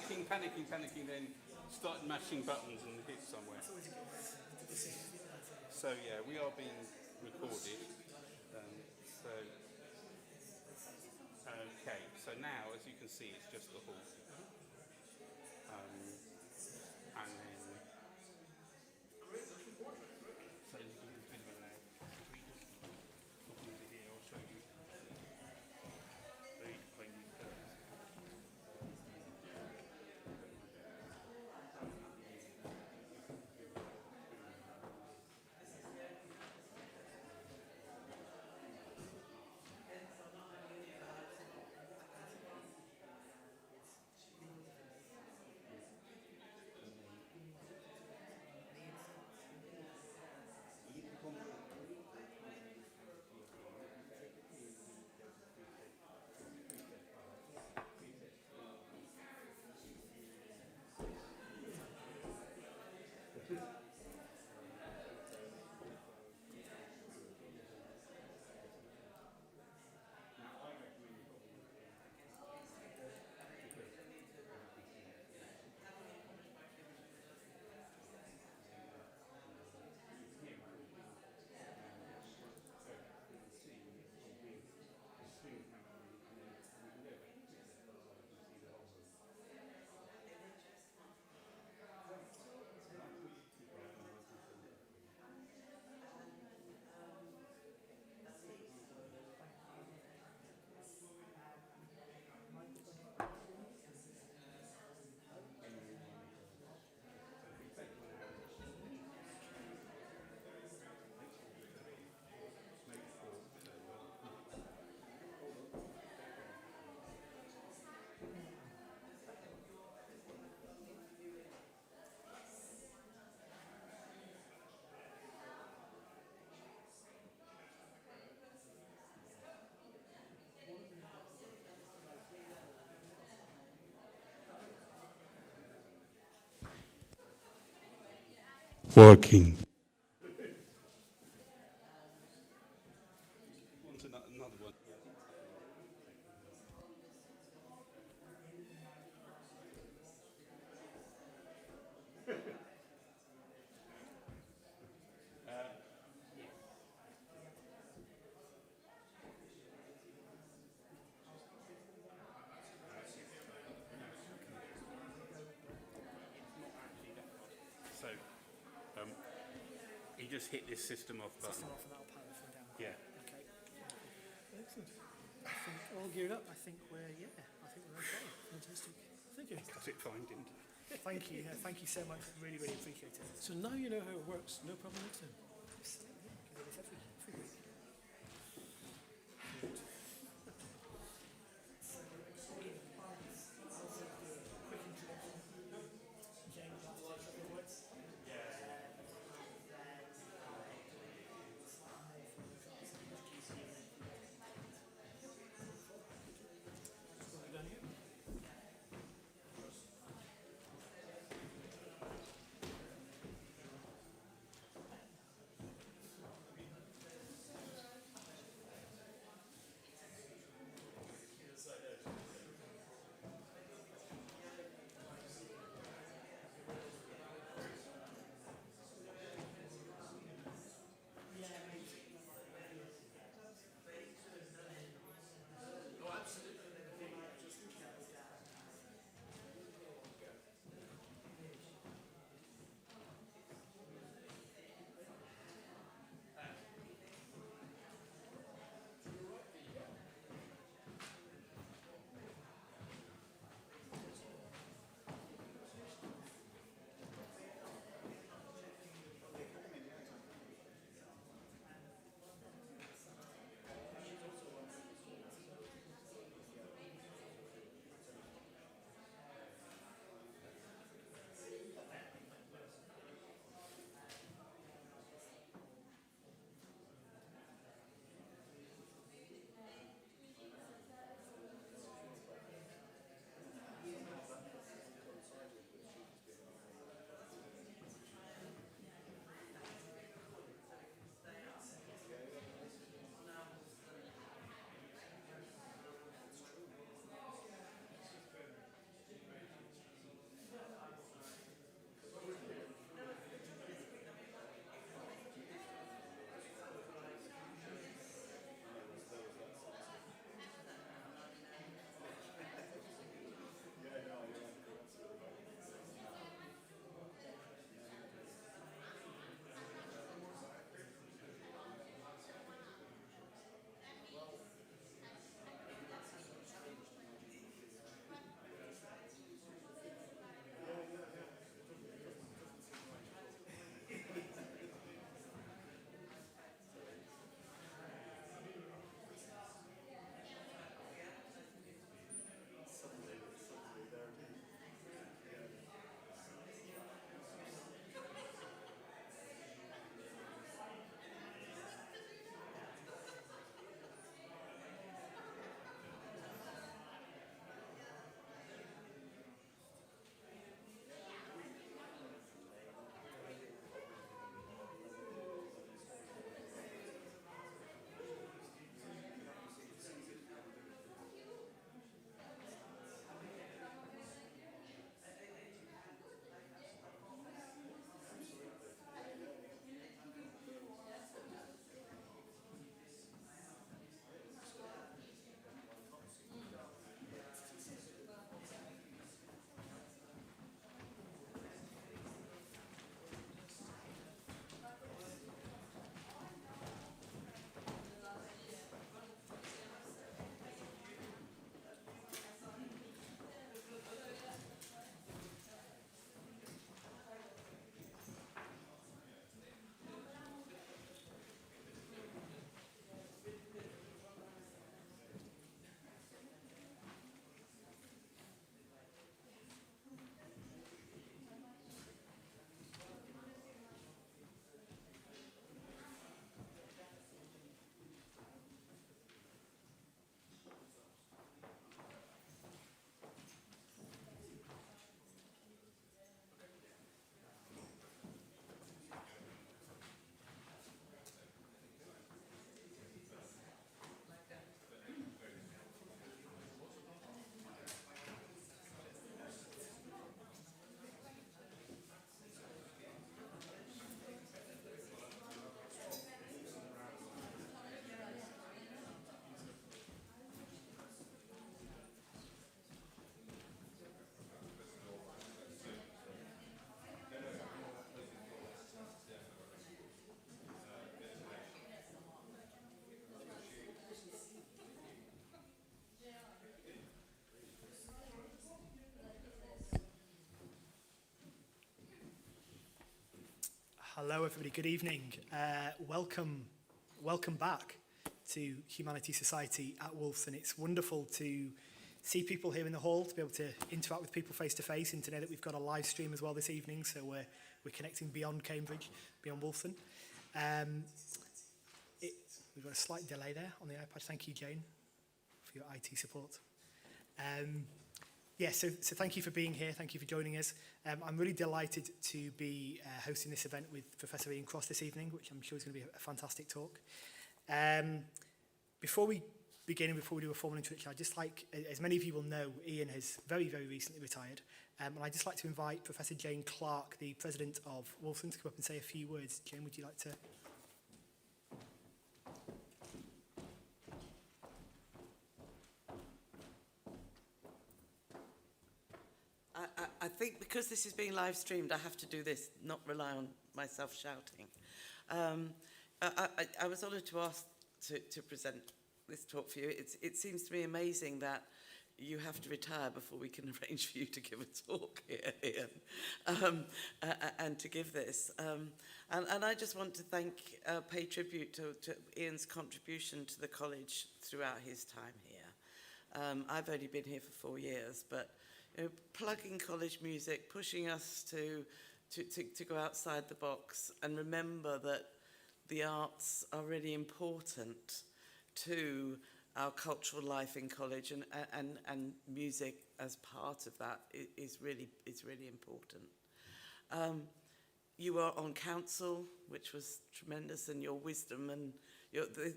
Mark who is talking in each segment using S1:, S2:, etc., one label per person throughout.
S1: panicking, then started mashing buttons and hit somewhere. So yeah, we are being recorded. Okay, so now as you can see, it's just the hall. And then, so you can do it now. Look over here, I'll show you. Very plainly curved. Working. Another one. So, you just hit this system off button.
S2: System off and that'll power everything down.
S1: Yeah.
S2: Okay. Excellent. I think all geared up. I think we're okay. Fantastic. Thank you.
S1: Got it fine, didn't it?
S2: Thank you. Thank you so much. Really, really appreciate it.
S3: So now you know how it works. No problem next time.
S2: Absolutely. Give it every week. Hello, everybody. Good evening. Welcome back to Humanities Society at Wolfson. It's wonderful to see people here in the hall, to be able to interact with people face to face, and to know that we've got a live stream as well this evening. So we're connecting beyond Cambridge, beyond Wolfson. We've got a slight delay there on the iPad. Thank you, Jane, for your IT support. So thank you for being here. Thank you for joining us. I'm really delighted to be hosting this event with Professor Ian Cross this evening, which I'm sure is going to be a fantastic talk. Before we begin and before we do a formal introduction, I'd just like, as many of you will know, Ian has very, very recently retired. And I'd just like to invite Professor Jane Clark, the president of Wolfson, to come up and say a few words. Jane, would you like to?
S4: I think because this is being live streamed, I have to do this, not rely on myself shouting. I was honoured to ask to present this talk for you. It seems to me amazing that you have to retire before we can arrange for you to give a talk here, Ian, and to give this. And I just want to pay tribute to Ian's contribution to the college throughout his time here. I've only been here for 4 years, but plugging college music, pushing us to go outside the box and remember that the arts are really important to our cultural life in college, and music as part of that is really important. You were on council, which was tremendous, and your wisdom and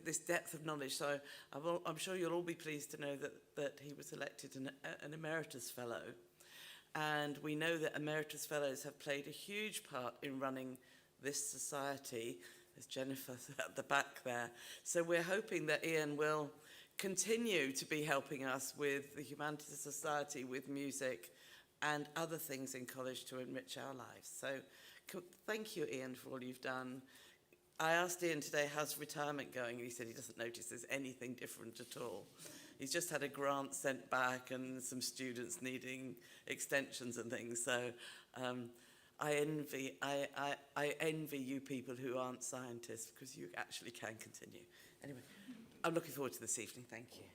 S4: this depth of knowledge. So I'm sure you'll all be pleased to know that he was elected an emeritus fellow. And we know that emeritus fellows have played a huge part in running this society, as Jennifer's at the back there. So we're hoping that Ian will continue to be helping us with the Humanities Society, with music and other things in college to enrich our lives. So thank you, Ian, for all you've done. I asked Ian today, how's retirement going? And he said he doesn't notice there's anything different at all. He's just had a grant sent back and some students needing extensions and things. So I envy you people who aren't scientists, because you actually can continue. Anyway, I'm looking forward to this evening. Thank you.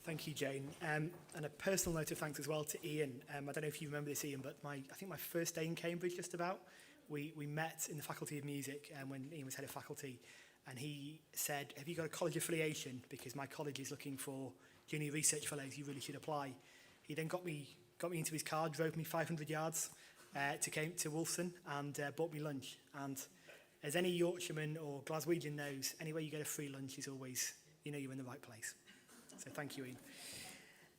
S2: Thank you, Jane. And a personal note of thanks as well to Ian. I don't know if you remember this, Ian, but I think my first day in Cambridge, just about, we met in the Faculty of Music when Ian was head of faculty, and he said, have you got a college affiliation? Because my college is looking for junior research fellows, you really should apply. He then got me into his car, drove me 500 yards to Wolfson, and bought me lunch. And as any Yorkshireman or Glaswegian knows, anywhere you get a free lunch is always, you're in the right place. So thank you,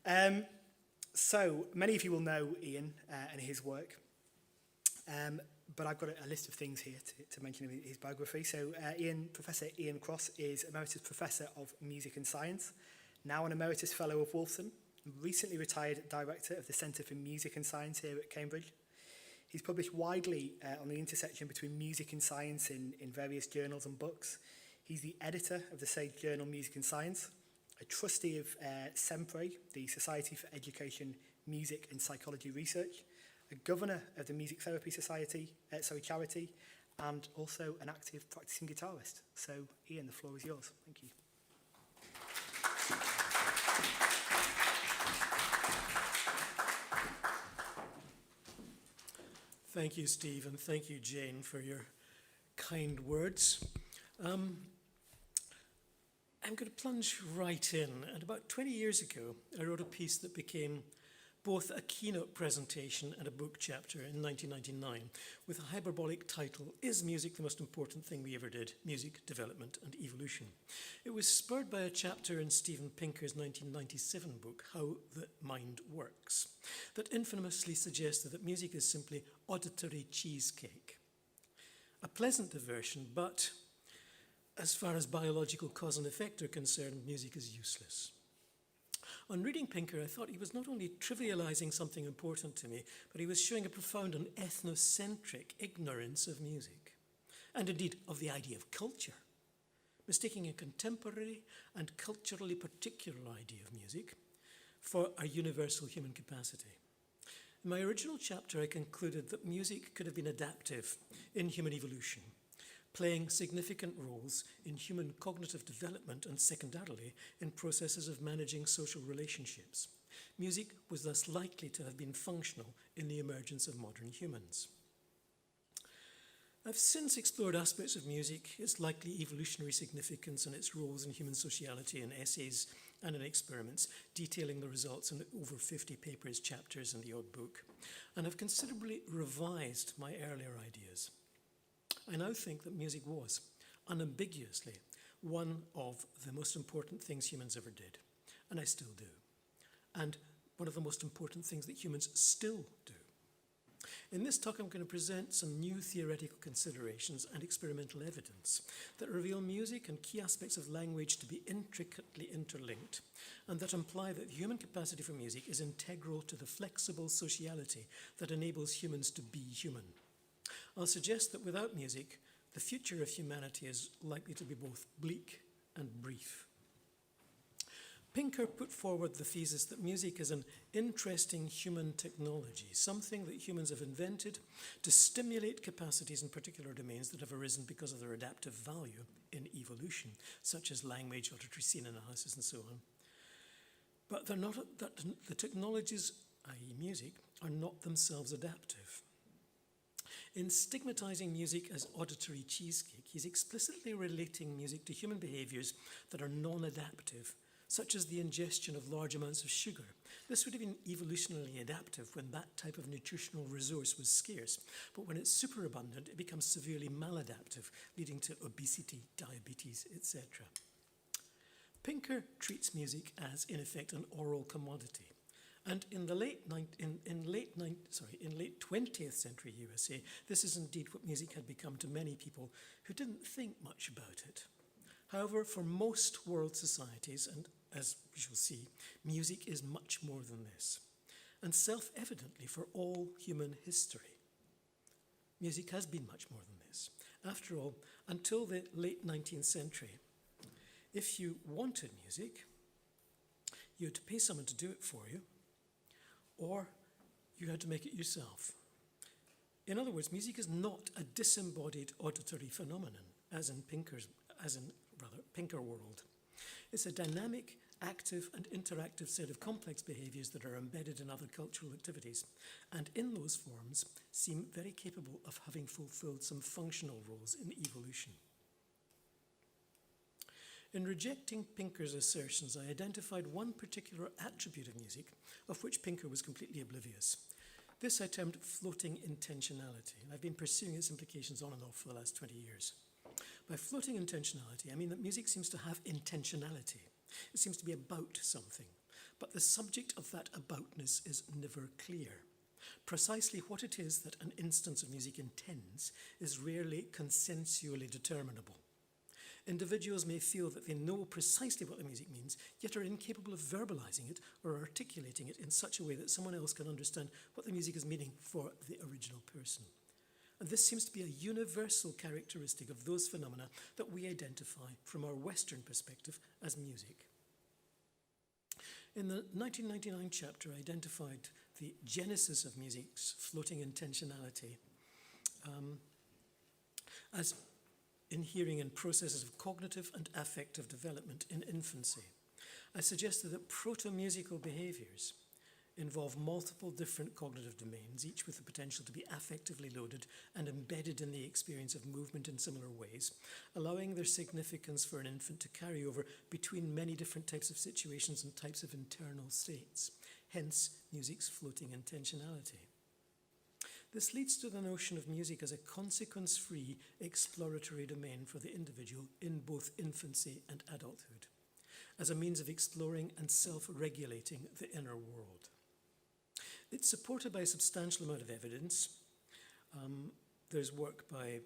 S2: Ian. So many of you will know Ian and his work, but I've got a list of things here to mention in his biography. So Professor Ian Cross is Emeritus Professor of Music and Science, now an Emeritus Fellow of Wolfson, recently retired Director of the Centre for Music and Science here at Cambridge. He's published widely on the intersection between music and science in various journals and books. He's the editor of the Sage Journal Music and Science, a trustee of SEMPRE, the Society for Education, Music and Psychology Research, a governor of the Music Therapy Charity, and also an active practicing guitarist. So, Ian, the floor is yours. Thank you.
S3: Thank you, Steve, and thank you, Jane, for your kind words. I'm going to plunge right in. And about 20 years ago, I wrote a piece that became both a keynote presentation and a book chapter in 1999 with a hyperbolic title, Is Music the Most Important Thing We Ever Did? Music, Development and Evolution. It was spurred by a chapter in Steven Pinker's 1997 book, How the Mind Works, that infamously suggested that music is simply auditory cheesecake. A pleasant diversion, but as far as biological cause and effect are concerned, music is useless. On reading Pinker, I thought he was not only trivialising something important to me, but he was showing a profound and ethnocentric ignorance of music, and indeed of the idea of culture, mistaking a contemporary and culturally particular idea of music for a universal human capacity. In my original chapter, I concluded that music could have been adaptive in human evolution, playing significant roles in human cognitive development and secondarily in processes of managing social relationships. Music was thus likely to have been functional in the emergence of modern humans. I've since explored aspects of music, its likely evolutionary significance and its roles in human sociality in essays and in experiments, detailing the results in over 50 papers, chapters, and the odd book, and have considerably revised my earlier ideas. I now think that music was, unambiguously, one of the most important things humans ever did, and I still do, and one of the most important things that humans still do. In this talk, I'm going to present some new theoretical considerations and experimental evidence that reveal music and key aspects of language to be intricately interlinked, and that imply that the human capacity for music is integral to the flexible sociality that enables humans to be human. I'll suggest that without music, the future of humanity is likely to be both bleak and brief. Pinker put forward the thesis that music is an interesting human technology, something that humans have invented to stimulate capacities in particular domains that have arisen because of their adaptive value in evolution, such as language, auditory scene analysis, and so on. But they're not, that the technologies, i.e. music, are not themselves adaptive. In stigmatizing music as auditory cheesecake, he's explicitly relating music to human behaviors that are non-adaptive, such as the ingestion of large amounts of sugar. This would have been evolutionarily adaptive when that type of nutritional resource was scarce, but when it's superabundant, it becomes severely maladaptive, leading to obesity, diabetes, etc. Pinker treats music as, in effect, an oral commodity. And in the late 20th century USA, this is indeed what music had become to many people who didn't think much about it. However, for most world societies, and as we shall see, music is much more than this, and self-evidently for all human history. Music has been much more than this. After all, until the late 19th century, if you wanted music, you had to pay someone to do it for you, or you had to make it yourself. In other words, music is not a disembodied auditory phenomenon, as in Pinker world. It's a dynamic, active, and interactive set of complex behaviors that are embedded in other cultural activities, and in those forms seem very capable of having fulfilled some functional roles in evolution. In rejecting Pinker's assertions, I identified one particular attribute of music of which Pinker was completely oblivious. This I termed floating intentionality, and I've been pursuing its implications on and off for the last 20 years. By floating intentionality, I mean that music seems to have intentionality. It seems to be about something, but the subject of that aboutness is never clear. Precisely what it is that an instance of music intends is rarely consensually determinable. Individuals may feel that they know precisely what the music means, yet are incapable of verbalizing it or articulating it in such a way that someone else can understand what the music is meaning for the original person. And this seems to be a universal characteristic of those phenomena that we identify from our Western perspective as music. In the 1999 chapter, I identified the genesis of music's floating intentionality as inhering in processes of cognitive and affective development in infancy. I suggested that proto-musical behaviors involve multiple different cognitive domains, each with the potential to be affectively loaded and embedded in the experience of movement in similar ways, allowing their significance for an infant to carry over between many different types of situations and types of internal states, hence music's floating intentionality. This leads to the notion of music as a consequence-free exploratory domain for the individual in both infancy and adulthood, as a means of exploring and self-regulating the inner world. It's supported by a substantial amount of evidence. There's work by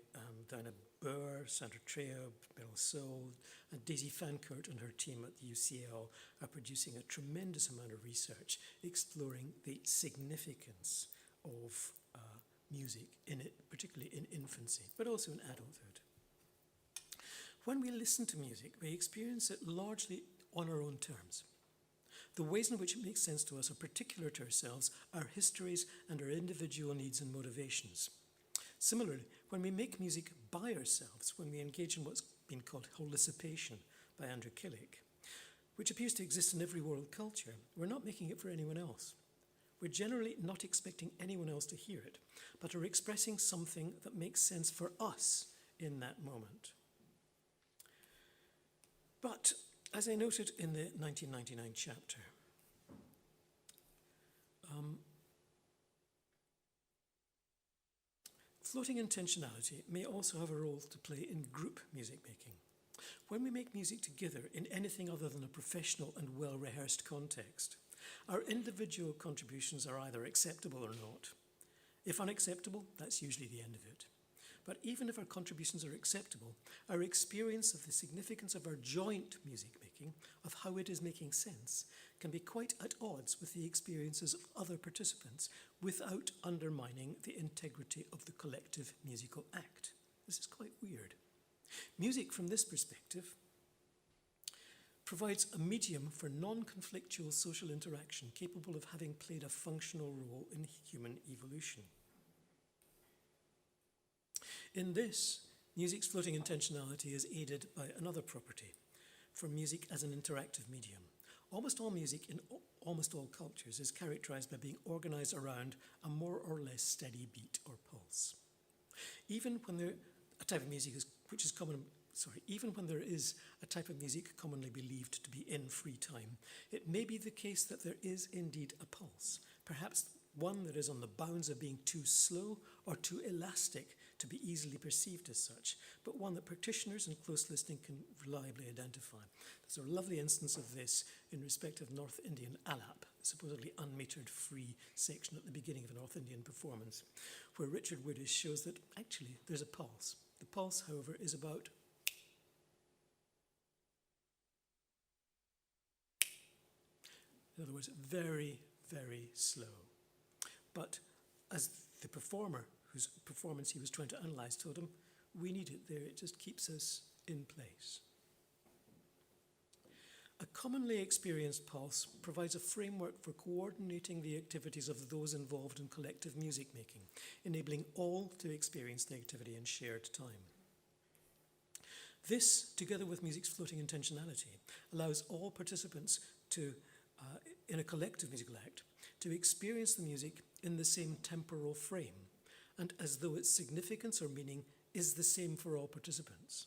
S3: Diana Burr, Sandra Trejo, Beryl Soule, and Daisy Fancourt and her team at the UCL are producing a tremendous amount of research exploring the significance of music, particularly in infancy, but also in adulthood. When we listen to music, we experience it largely on our own terms. The ways in which it makes sense to us are particular to ourselves, our histories, and our individual needs and motivations. Similarly, when we make music by ourselves, when we engage in what's been called holicipation by Andrew Killick, which appears to exist in every world culture, we're not making it for anyone else. We're generally not expecting anyone else to hear it, but are expressing something that makes sense for us in that moment. But, as I noted in the 1999 chapter, floating intentionality may also have a role to play in group music making. When we make music together in anything other than a professional and well-rehearsed context, our individual contributions are either acceptable or not. If unacceptable, that's usually the end of it. But even if our contributions are acceptable, our experience of the significance of our joint music making, of how it is making sense, can be quite at odds with the experiences of other participants without undermining the integrity of the collective musical act. This is quite weird. Music, from this perspective, provides a medium for non-conflictual social interaction capable of having played a functional role in human evolution. In this, music's floating intentionality is aided by another property, for music as an interactive medium. Almost all music in almost all cultures is characterized by being organized around a more or less steady beat or pulse. Even when there a type of music is, which is common, even when there is a type of music commonly believed to be in free time, it may be the case that there is indeed a pulse, perhaps one that is on the bounds of being too slow or too elastic to be easily perceived as such, but one that practitioners and close listening can reliably identify. There's a lovely instance of this in respect of North Indian alap, a supposedly unmetered free section at the beginning of a North Indian performance, where Richard Woodish shows that actually there's a pulse. The pulse, however, is about in other words, very, very slow. But as the performer, whose performance he was trying to analyze, told him, we need it there, it just keeps us in place. A commonly experienced pulse provides a framework for coordinating the activities of those involved in collective music making, enabling all to experience the activity in shared time. This, together with music's floating intentionality, allows all participants to, in a collective musical act, to experience the music in the same temporal frame, and as though its significance or meaning is the same for all participants.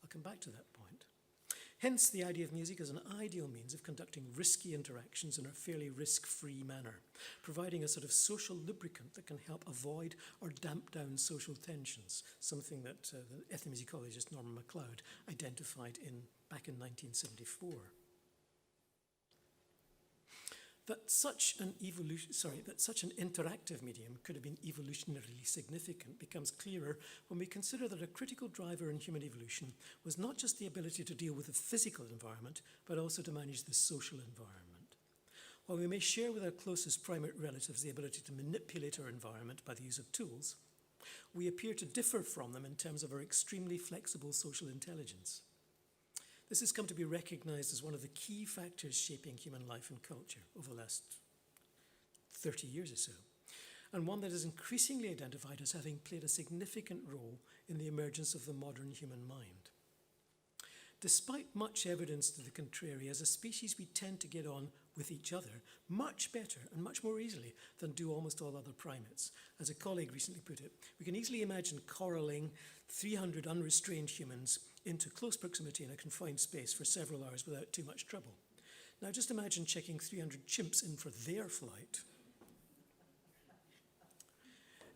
S3: I'll come back to that point. Hence, the idea of music as an ideal means of conducting risky interactions in a fairly risk-free manner, providing a sort of social lubricant that can help avoid or damp down social tensions, something that the ethnomusicologist Norman MacLeod identified back in 1974. That such an interactive medium could have been evolutionarily significant becomes clearer when we consider that a critical driver in human evolution was not just the ability to deal with the physical environment, but also to manage the social environment. While we may share with our closest primate relatives the ability to manipulate our environment by the use of tools, we appear to differ from them in terms of our extremely flexible social intelligence. This has come to be recognized as one of the key factors shaping human life and culture over the last 30 years or so, and one that is increasingly identified as having played a significant role in the emergence of the modern human mind. Despite much evidence to the contrary, as a species we tend to get on with each other much better and much more easily than do almost all other primates. As a colleague recently put it, we can easily imagine corralling 300 unrestrained humans into close proximity in a confined space for several hours without too much trouble. Now just imagine checking 300 chimps in for their flight.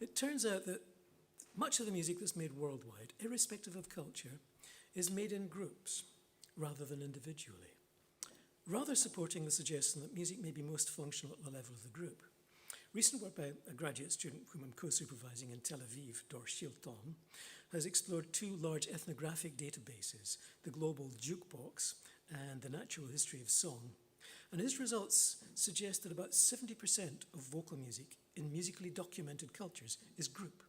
S3: It turns out that much of the music that's made worldwide, irrespective of culture, is made in groups rather than individually, rather supporting the suggestion that music may be most functional at the level of the group. Recent work by a graduate student whom I'm co-supervising in Tel Aviv, Dor Shilton, has explored two large ethnographic databases, the Global Jukebox and the Natural History of Song. And his results suggest that about 70% of vocal music in musically documented cultures is group,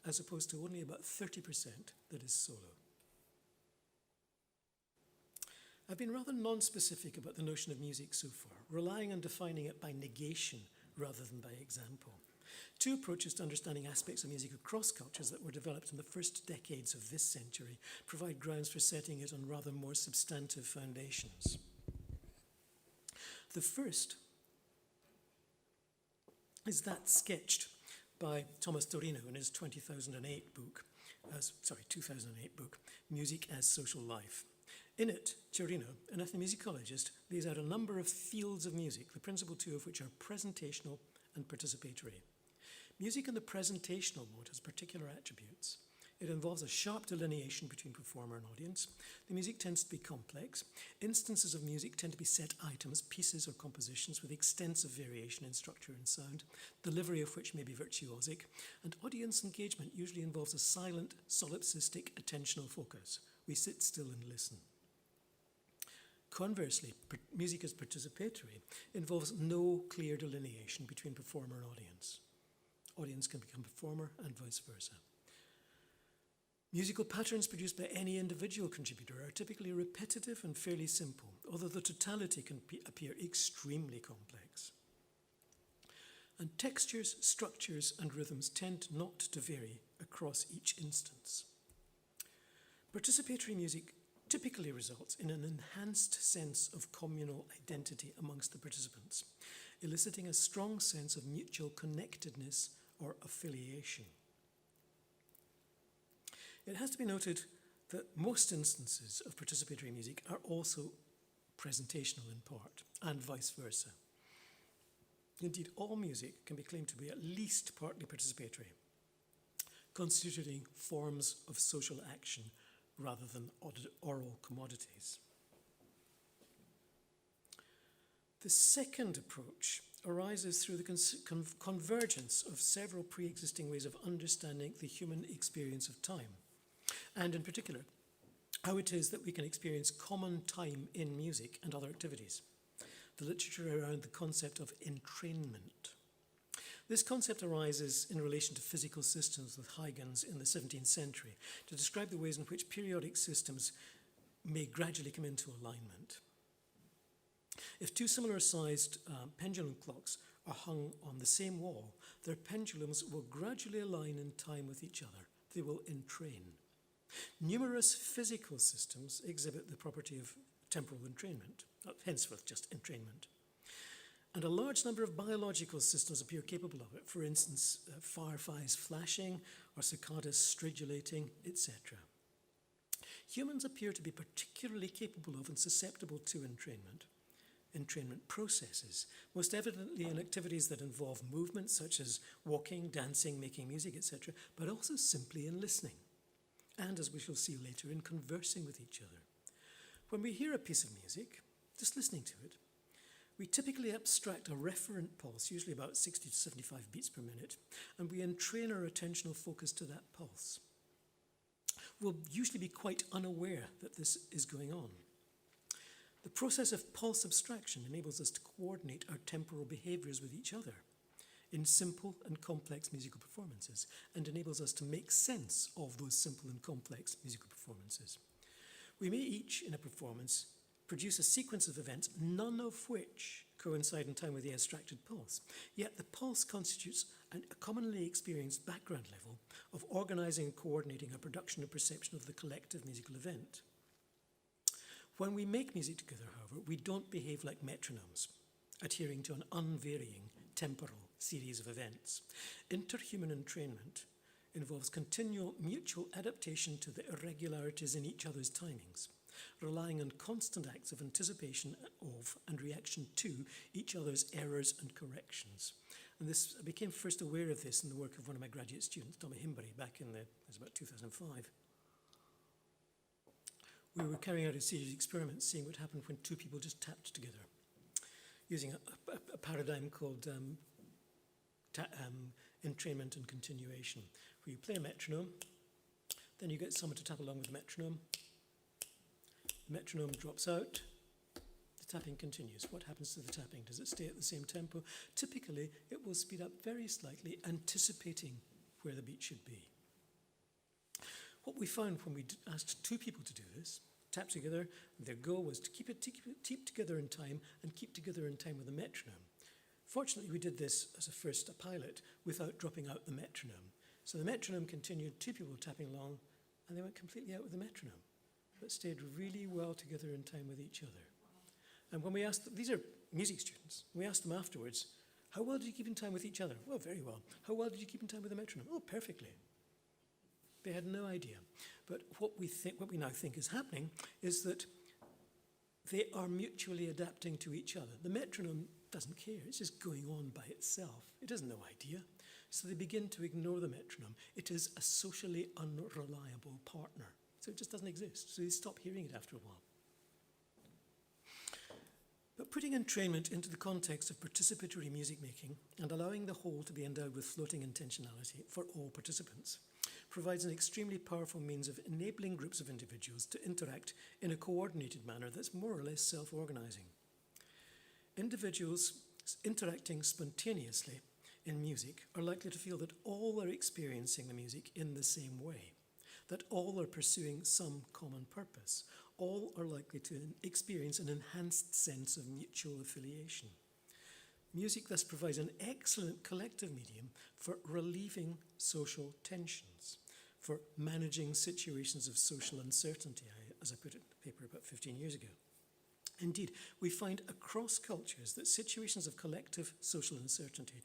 S3: as opposed to only about 30% that is solo. I've been rather non-specific about the notion of music so far, relying on defining it by negation rather than by example. Two approaches to understanding aspects of music across cultures that were developed in the first decades of this century provide grounds for setting it on rather more substantive foundations. The first is that sketched by Thomas Torino in his 2008 book, Music as Social Life. In it, Torino, an ethnomusicologist, lays out a number of fields of music, the principal two of which are presentational and participatory. Music in the presentational mode has particular attributes. It involves a sharp delineation between performer and audience. The music tends to be complex. Instances of music tend to be set items, pieces or compositions with extensive variation in structure and sound, delivery of which may be virtuosic, and audience engagement usually involves a silent, solipsistic, attentional focus. We sit still and listen. Conversely, music as participatory involves no clear delineation between performer and audience. Audience can become performer and vice versa. Musical patterns produced by any individual contributor are typically repetitive and fairly simple, although the totality can appear extremely complex. And textures, structures, and rhythms tend not to vary across each instance. Participatory music typically results in an enhanced sense of communal identity amongst the participants, eliciting a strong sense of mutual connectedness or affiliation. It has to be noted that most instances of participatory music are also presentational in part, and vice versa. Indeed, all music can be claimed to be at least partly participatory, constituting forms of social action rather than oral commodities. The second approach arises through the convergence of several pre-existing ways of understanding the human experience of time, and in particular, how it is that we can experience common time in music and other activities. The literature around the concept of entrainment. This concept arises in relation to physical systems with Huygens in the 17th century to describe the ways in which periodic systems may gradually come into alignment. If two similar-sized pendulum clocks are hung on the same wall, their pendulums will gradually align in time with each other. They will entrain. Numerous physical systems exhibit the property of temporal entrainment, henceforth just entrainment. And a large number of biological systems appear capable of it, for instance, fireflies flashing or cicadas stridulating, etc. Humans appear to be particularly capable of and susceptible to entrainment processes, most evidently in activities that involve movement such as walking, dancing, making music, etc., but also simply in listening, and as we shall see later, in conversing with each other. When we hear a piece of music, just listening to it, we typically abstract a referent pulse, usually about 60 to 75 beats per minute, and we entrain our attentional focus to that pulse. We'll usually be quite unaware that this is going on. The process of pulse abstraction enables us to coordinate our temporal behaviors with each other in simple and complex musical performances, and enables us to make sense of those simple and complex musical performances. We may each, in a performance, produce a sequence of events, none of which coincide in time with the abstracted pulse. Yet the pulse constitutes a commonly experienced background level of organizing and coordinating our production and perception of the collective musical event. When we make music together, however, we don't behave like metronomes, adhering to an unvarying temporal series of events. Interhuman entrainment involves continual mutual adaptation to the irregularities in each other's timings, relying on constant acts of anticipation of and reaction to each other's errors and corrections. And this, I became first aware of this in the work of one of my graduate students, Tommy Himbury, back in it was about 2005. We were carrying out a series of experiments seeing what happened when two people just tapped together, using a paradigm called entrainment and continuation, where you play a metronome, then you get someone to tap along with the metronome. The metronome drops out, the tapping continues. What happens to the tapping? Does it stay at the same tempo? Typically, it will speed up very slightly, anticipating where the beat should be. What we found when we asked two people to do this tap together. Their goal was to keep together in time and keep together in time with a metronome. Fortunately, we did this as a pilot without dropping out the metronome. So the metronome continued, two people tapping along, and they went completely out with the metronome, but stayed really well together in time with each other. And when we asked, these are music students, we asked them afterwards, how well did you keep in time with each other? Well, very well. How well did you keep in time with the metronome? Oh, perfectly. They had no idea. But what we now think is happening is that they are mutually adapting to each other. The metronome doesn't care. It's just going on by itself. It has no idea. So they begin to ignore the metronome. It is a socially unreliable partner. So it just doesn't exist. So they stop hearing it after a while. But putting entrainment into the context of participatory music making and allowing the whole to be endowed with floating intentionality for all participants provides an extremely powerful means of enabling groups of individuals to interact in a coordinated manner that's more or less self-organizing. Individuals interacting spontaneously in music are likely to feel that all are experiencing the music in the same way, that all are pursuing some common purpose. All are likely to experience an enhanced sense of mutual affiliation. Music thus provides an excellent collective medium for relieving social tensions, for managing situations of social uncertainty, as I put it in the paper about 15 years ago. Indeed, we find across cultures that situations of collective social uncertainty,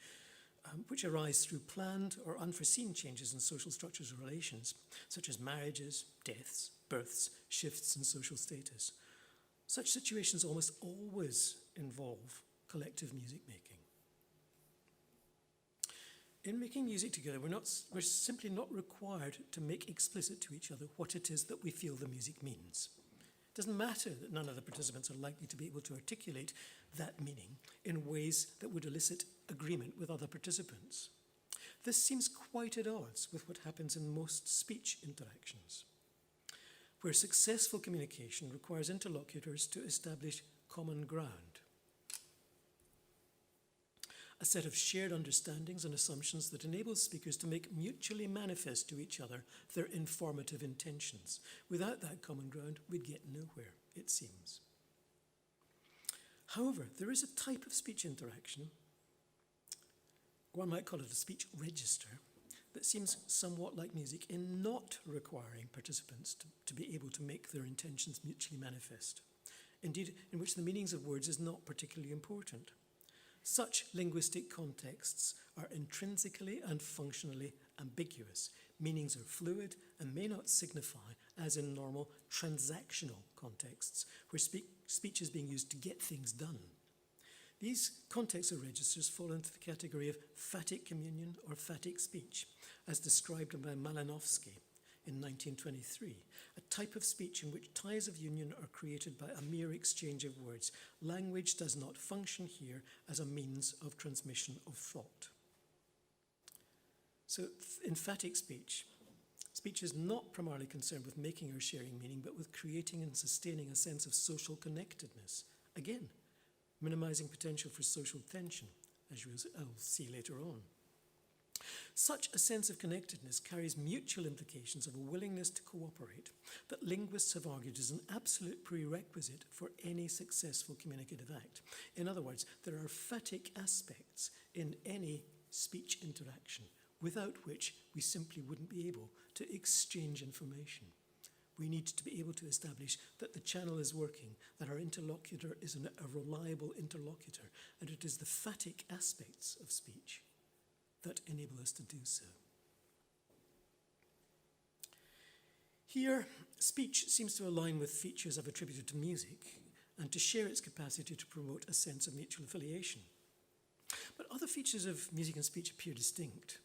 S3: which arise through planned or unforeseen changes in social structures or relations, such as marriages, deaths, births, shifts in social status. Such situations almost always involve collective music making. In making music together, we're simply not required to make explicit to each other what it is that we feel the music means. It doesn't matter that none of the participants are likely to be able to articulate that meaning in ways that would elicit agreement with other participants. This seems quite at odds with what happens in most speech interactions, where successful communication requires interlocutors to establish common ground, a set of shared understandings and assumptions that enables speakers to make mutually manifest to each other their informative intentions. Without that common ground, we'd get nowhere, it seems. However, there is a type of speech interaction, one might call it a speech register, that seems somewhat like music in not requiring participants to be able to make their intentions mutually manifest. Indeed, in which the meanings of words is not particularly important. Such linguistic contexts are intrinsically and functionally ambiguous. Meanings are fluid and may not signify, as in normal transactional contexts, where speech is being used to get things done. These contexts or registers fall into the category of phatic communion or phatic speech, as described by Malinowski in 1923, a type of speech in which ties of union are created by a mere exchange of words. Language does not function here as a means of transmission of thought. So, emphatic speech is not primarily concerned with making or sharing meaning, but with creating and sustaining a sense of social connectedness. Again, minimizing potential for social tension, as I'll see later on. Such a sense of connectedness carries mutual implications of a willingness to cooperate that linguists have argued is an absolute prerequisite for any successful communicative act. In other words, there are phatic aspects in any speech interaction without which we simply wouldn't be able to exchange information. We need to be able to establish that the channel is working, that our interlocutor is a reliable interlocutor, and it is the phatic aspects of speech that enable us to do so. Here, speech seems to align with features I've attributed to music and to share its capacity to promote a sense of mutual affiliation. But other features of music and speech appear distinct.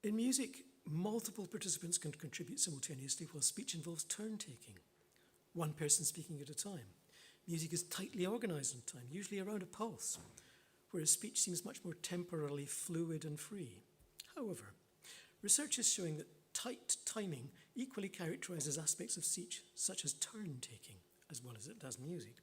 S3: In music, multiple participants can contribute simultaneously, while speech involves turn-taking, one person speaking at a time. Music is tightly organized in time, usually around a pulse, whereas speech seems much more temporally fluid and free. However, research is showing that tight timing equally characterizes aspects of speech, such as turn-taking, as well as it does music.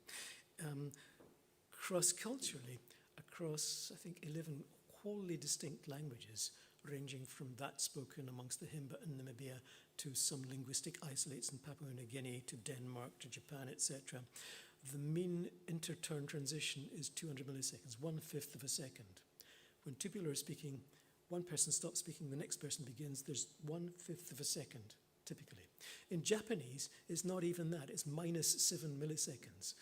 S3: Cross-culturally, across, I think, 11 wholly distinct languages, ranging from that spoken amongst the Himba in Namibia to some linguistic isolates in Papua New Guinea, to Denmark, to Japan, etc., the mean inter-turn transition is 200 milliseconds, 1/5 of a second. When two people are speaking, one person stops speaking, the next person begins, there's 1/5 of a second, typically. In Japanese, it's not even that, it's -7 milliseconds.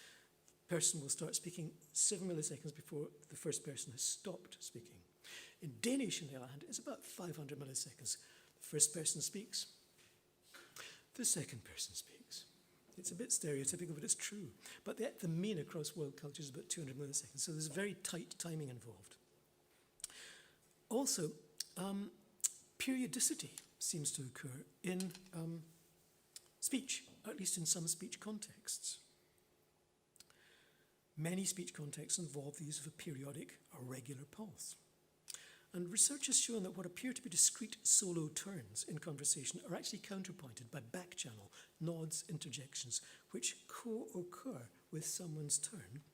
S3: Person will start speaking 7 milliseconds before the first person has stopped speaking. In Danish, on the other hand, it's about 500 milliseconds. The first person speaks, the second person speaks. It's a bit stereotypical, but it's true. But the mean across world culture is about 200 milliseconds, so there's very tight timing involved. Also, periodicity seems to occur in speech, at least in some speech contexts. Many speech contexts involve the use of a periodic or regular pulse. And research has shown that what appear to be discrete solo turns in conversation are actually counterpointed by back-channel nods, interjections, which co-occur with someone's turn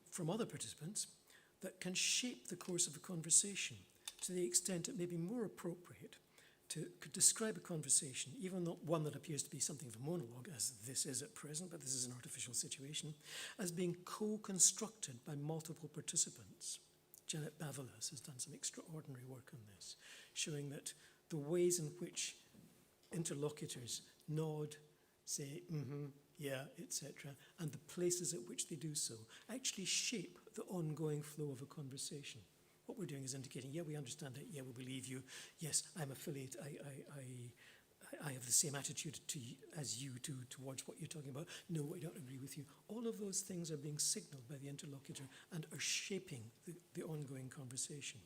S3: from other participants that can shape the course of a conversation to the extent it may be more appropriate to describe a conversation, even not one that appears to be something of a monologue, as this is at present, but this is an artificial situation, as being co-constructed by multiple participants. Janet Bavalas has done some extraordinary work on this, showing that the ways in which interlocutors nod, say, yeah, etc., and the places at which they do so actually shape the ongoing flow of a conversation. What we're doing is indicating, yeah, we understand that, yeah, we believe you, yes, I'm affiliate, I have the same attitude as you towards what you're talking about. No, I don't agree with you. All of those things are being signaled by the interlocutor and are shaping the ongoing conversation.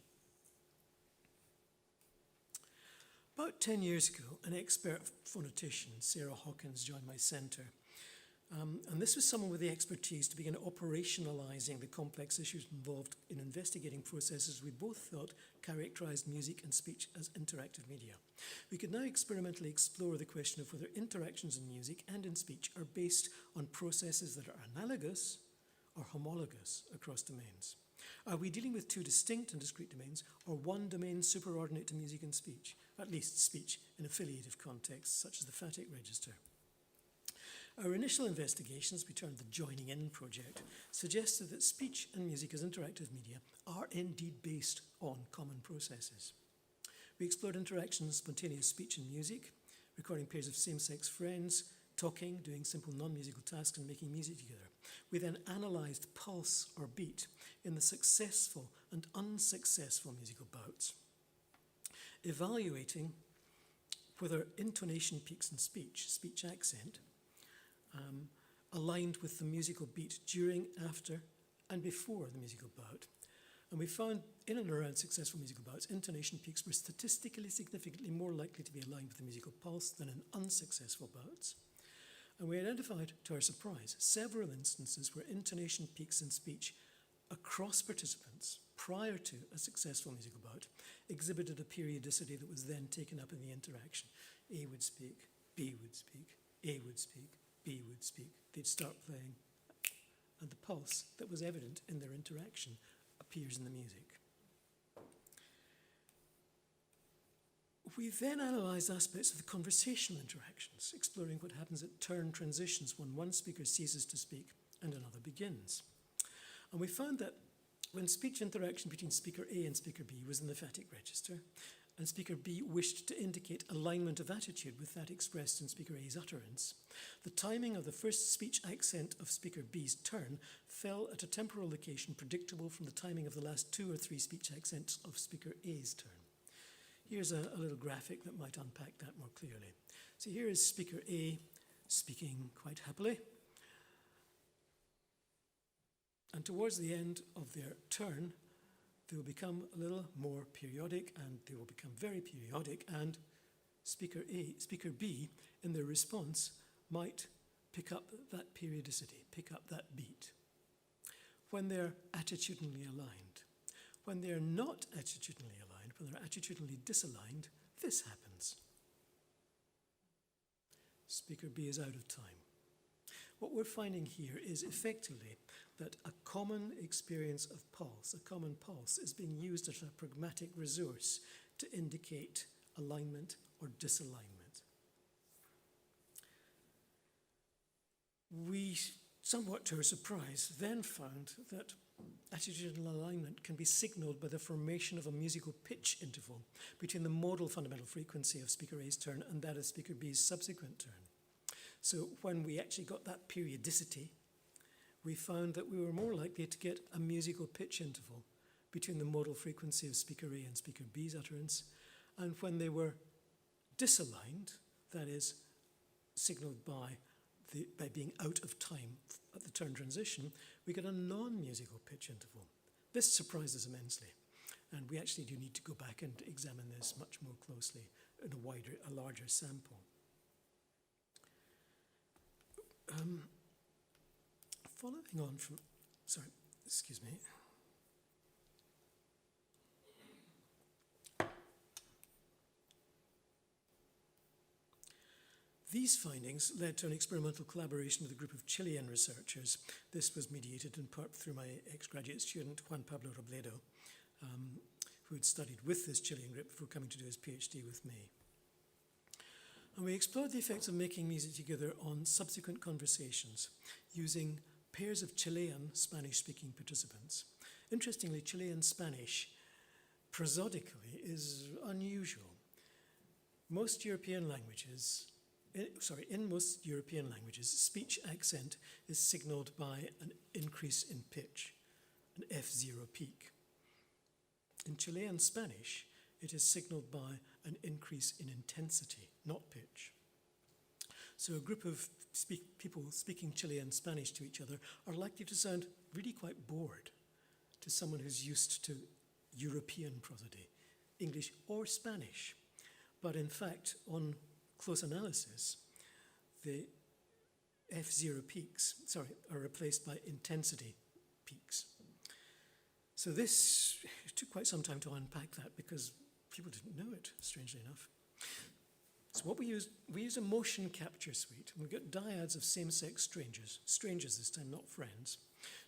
S3: About 10 years ago, an expert phonetician, Sarah Hawkins, joined my centre. And this was someone with the expertise to begin operationalizing the complex issues involved in investigating processes we both thought characterized music and speech as interactive media. We could now experimentally explore the question of whether interactions in music and in speech are based on processes that are analogous or homologous across domains. Are we dealing with two distinct and discrete domains, or one domain superordinate to music and speech, at least speech in affiliative contexts such as the phatic register? Our initial investigations, we termed the Joining In project, suggested that speech and music as interactive media are indeed based on common processes. We explored interaction in spontaneous speech and music, recording pairs of same-sex friends, talking, doing simple non-musical tasks, and making music together. We then analysed pulse or beat in the successful and unsuccessful musical bouts, evaluating whether intonation peaks in speech, speech accent, aligned with the musical beat during, after, and before the musical bout. And we found in and around successful musical bouts, intonation peaks were statistically significantly more likely to be aligned with the musical pulse than in unsuccessful bouts. And we identified, to our surprise, several instances where intonation peaks in speech across participants prior to a successful musical bout exhibited a periodicity that was then taken up in the interaction. A would speak, B would speak, A would speak, B would speak. They'd start playing, and the pulse that was evident in their interaction appears in the music. We then analysed aspects of the conversational interactions, exploring what happens at turn transitions when one speaker ceases to speak and another begins. And we found that when speech interaction between speaker A and speaker B was in the phatic register, and speaker B wished to indicate alignment of attitude with that expressed in speaker A's utterance, the timing of the first speech accent of speaker B's turn fell at a temporal location predictable from the timing of the last 2 or 3 speech accents of speaker A's turn. Here's a little graphic that might unpack that more clearly. So here is speaker A speaking quite happily. And towards the end of their turn, they will become a little more periodic, and they will become very periodic, and speaker B, in their response, might pick up that periodicity, pick up that beat. When they're attitudinally aligned. When they're not attitudinally aligned, when they're attitudinally disaligned, this happens. Speaker B is out of time. What we're finding here is effectively that a common experience of pulse, a common pulse, is being used as a pragmatic resource to indicate alignment or disalignment. We, somewhat to our surprise, then found that attitudinal alignment can be signaled by the formation of a musical pitch interval between the modal fundamental frequency of speaker A's turn and that of speaker B's subsequent turn. So when we actually got that periodicity, we found that we were more likely to get a musical pitch interval between the modal frequency of speaker A and speaker B's utterance, and when they were disaligned, that is, signaled by being out of time at the turn transition, we get a non-musical pitch interval. This surprises immensely, and we actually do need to go back and examine this much more closely in a larger sample. Following on from, sorry, excuse me. These findings led to an experimental collaboration with a group of Chilean researchers. This was mediated in part through my ex-graduate student, Juan Pablo Robledo, who had studied with this Chilean group before coming to do his PhD with me. And we explored the effects of making music together on subsequent conversations using pairs of Chilean Spanish-speaking participants. Interestingly, Chilean Spanish prosodically is unusual. Most European languages, in most European languages, speech accent is signaled by an increase in pitch, an F0 peak. In Chilean Spanish, it is signaled by an increase in intensity, not pitch. So a group of people speaking Chilean Spanish to each other are likely to sound really quite bored to someone who's used to European prosody, English or Spanish. But in fact, on close analysis, the F0 peaks, are replaced by intensity peaks. So this took quite some time to unpack that because people didn't know it, strangely enough. So what we used a motion capture suite, and we got dyads of same-sex strangers this time, not friends,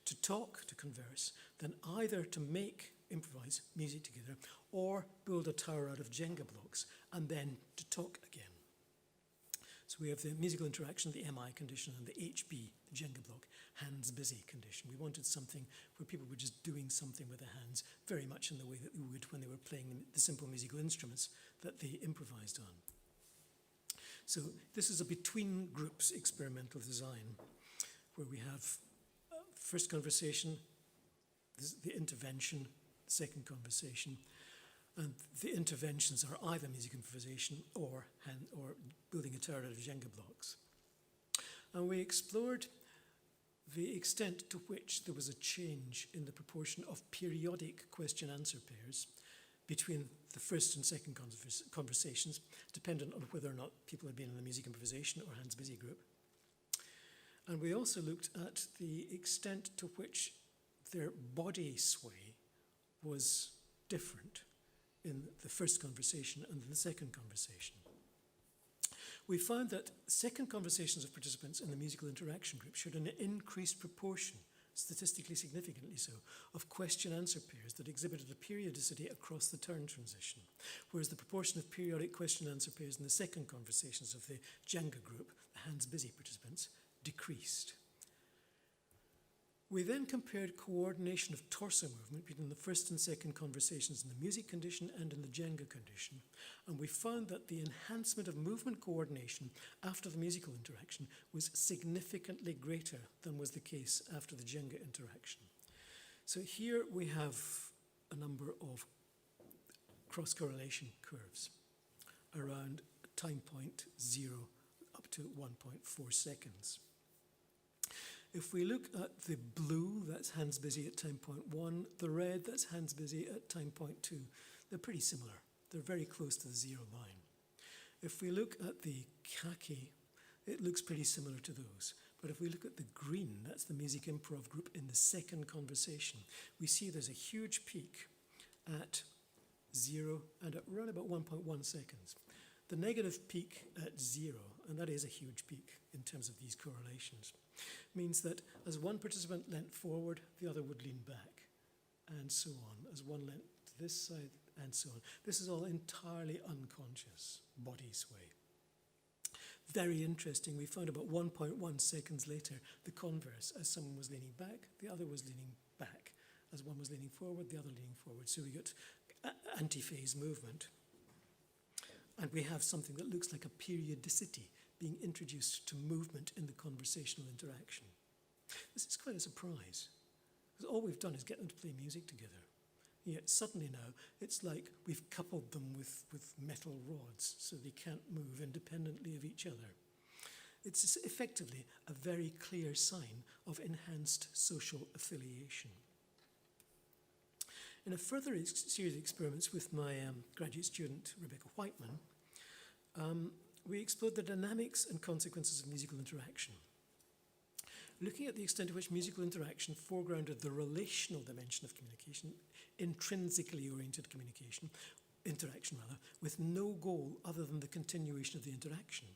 S3: to talk, to converse, then either to improvise music together, or build a tower out of Jenga blocks, and then to talk again. So we have the musical interaction, the MI condition, and the HB, the Jenga block, hands busy condition. We wanted something where people were just doing something with their hands, very much in the way that they would when they were playing the simple musical instruments that they improvised on. So this is a between groups experimental design, where we have first conversation, the intervention, second conversation, and the interventions are either music improvisation or building a tower out of Jenga blocks. And we explored the extent to which there was a change in the proportion of periodic question-answer pairs between the first and second conversations, dependent on whether or not people had been in the music improvisation or hands busy group. And we also looked at the extent to which their body sway was different in the first conversation and in the second conversation. We found that second conversations of participants in the musical interaction group showed an increased proportion, statistically significantly so, of question-answer pairs that exhibited a periodicity across the turn transition, whereas the proportion of periodic question-answer pairs in the second conversations of the Jenga group, the hands-busy participants, decreased. We then compared coordination of torso movement between the first and second conversations in the music condition and in the Jenga condition, and we found that the enhancement of movement coordination after the musical interaction was significantly greater than was the case after the Jenga interaction. So here we have a number of cross-correlation curves around time point 0 up to 1.4 seconds. If we look at the blue, that's hands busy at time point 1, the red, that's hands busy at time point 2, they're pretty similar. They're very close to the 0 line. If we look at the khaki, it looks pretty similar to those. But if we look at the green, that's the music improv group in the second conversation, we see there's a huge peak at 0 and at around about 1.1 seconds. The negative peak at 0, and that is a huge peak in terms of these correlations, means that as one participant leant forward, the other would lean back, and so on. As one leant to this side, and so on. This is all entirely unconscious body sway. Very interesting, we found about 1.1 seconds later the converse, as someone was leaning back, the other was leaning back. As one was leaning forward, the other leaning forward. So we got anti-phase movement. And we have something that looks like a periodicity being introduced to movement in the conversational interaction. This is quite a surprise, because all we've done is get them to play music together. Yet suddenly now, it's like we've coupled them with metal rods, so they can't move independently of each other. It's effectively a very clear sign of enhanced social affiliation. In a further series of experiments with my graduate student, Rebecca Whiteman, we explored the dynamics and consequences of musical interaction. Looking at the extent to which musical interaction foregrounded the relational dimension of communication, intrinsically oriented communication, interaction rather, with no goal other than the continuation of the interaction.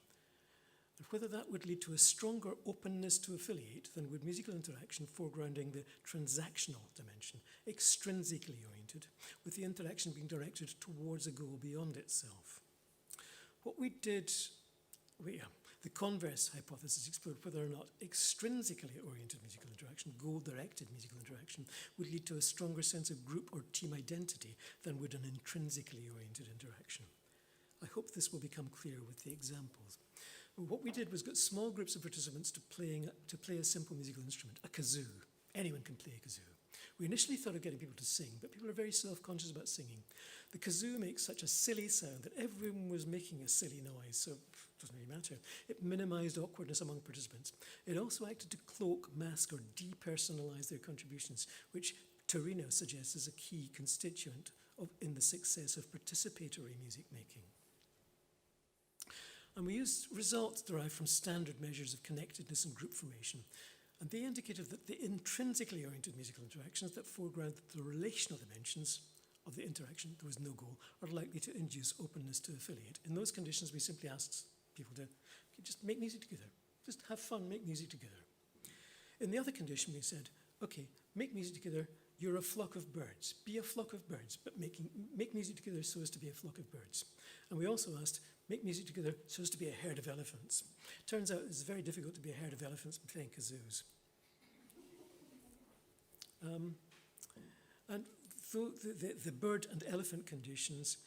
S3: And whether that would lead to a stronger openness to affiliate than would musical interaction foregrounding the transactional dimension, extrinsically oriented, with the interaction being directed towards a goal beyond itself. What we did, the converse hypothesis explored whether or not extrinsically oriented musical interaction, goal-directed musical interaction, would lead to a stronger sense of group or team identity than would an intrinsically oriented interaction. I hope this will become clear with the examples. What we did was got small groups of participants to play a simple musical instrument, a kazoo. Anyone can play a kazoo. We initially thought of getting people to sing, but people are very self-conscious about singing. The kazoo makes such a silly sound that everyone was making a silly noise, so it doesn't really matter. It minimized awkwardness among participants. It also acted to cloak, mask, or depersonalize their contributions, which Torino suggests is a key constituent in the success of participatory music making. And we used results derived from standard measures of connectedness and group formation. And they indicated that the intrinsically oriented musical interactions that foreground the relational dimensions of the interaction, there was no goal, are likely to induce openness to affiliate. In those conditions, we simply asked people to just make music together. Just have fun, make music together. In the other condition, we said, okay, make music together, you're a flock of birds. Be a flock of birds, but make music together so as to be a flock of birds. And we also asked, make music together so as to be a herd of elephants. Turns out it's very difficult to be a herd of elephants playing kazoos. And the bird and elephant conditions,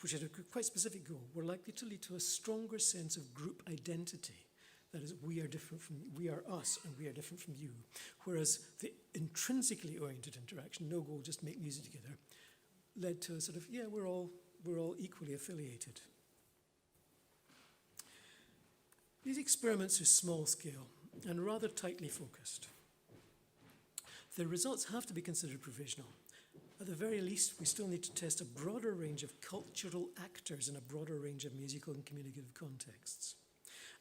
S3: which had a quite specific goal, were likely to lead to a stronger sense of group identity. That is, we are us and we are different from you. Whereas the intrinsically oriented interaction, no goal, just make music together, led to a sort of, yeah, we're all equally affiliated. These experiments are small scale and rather tightly focused. The results have to be considered provisional. At the very least, we still need to test a broader range of cultural actors in a broader range of musical and communicative contexts.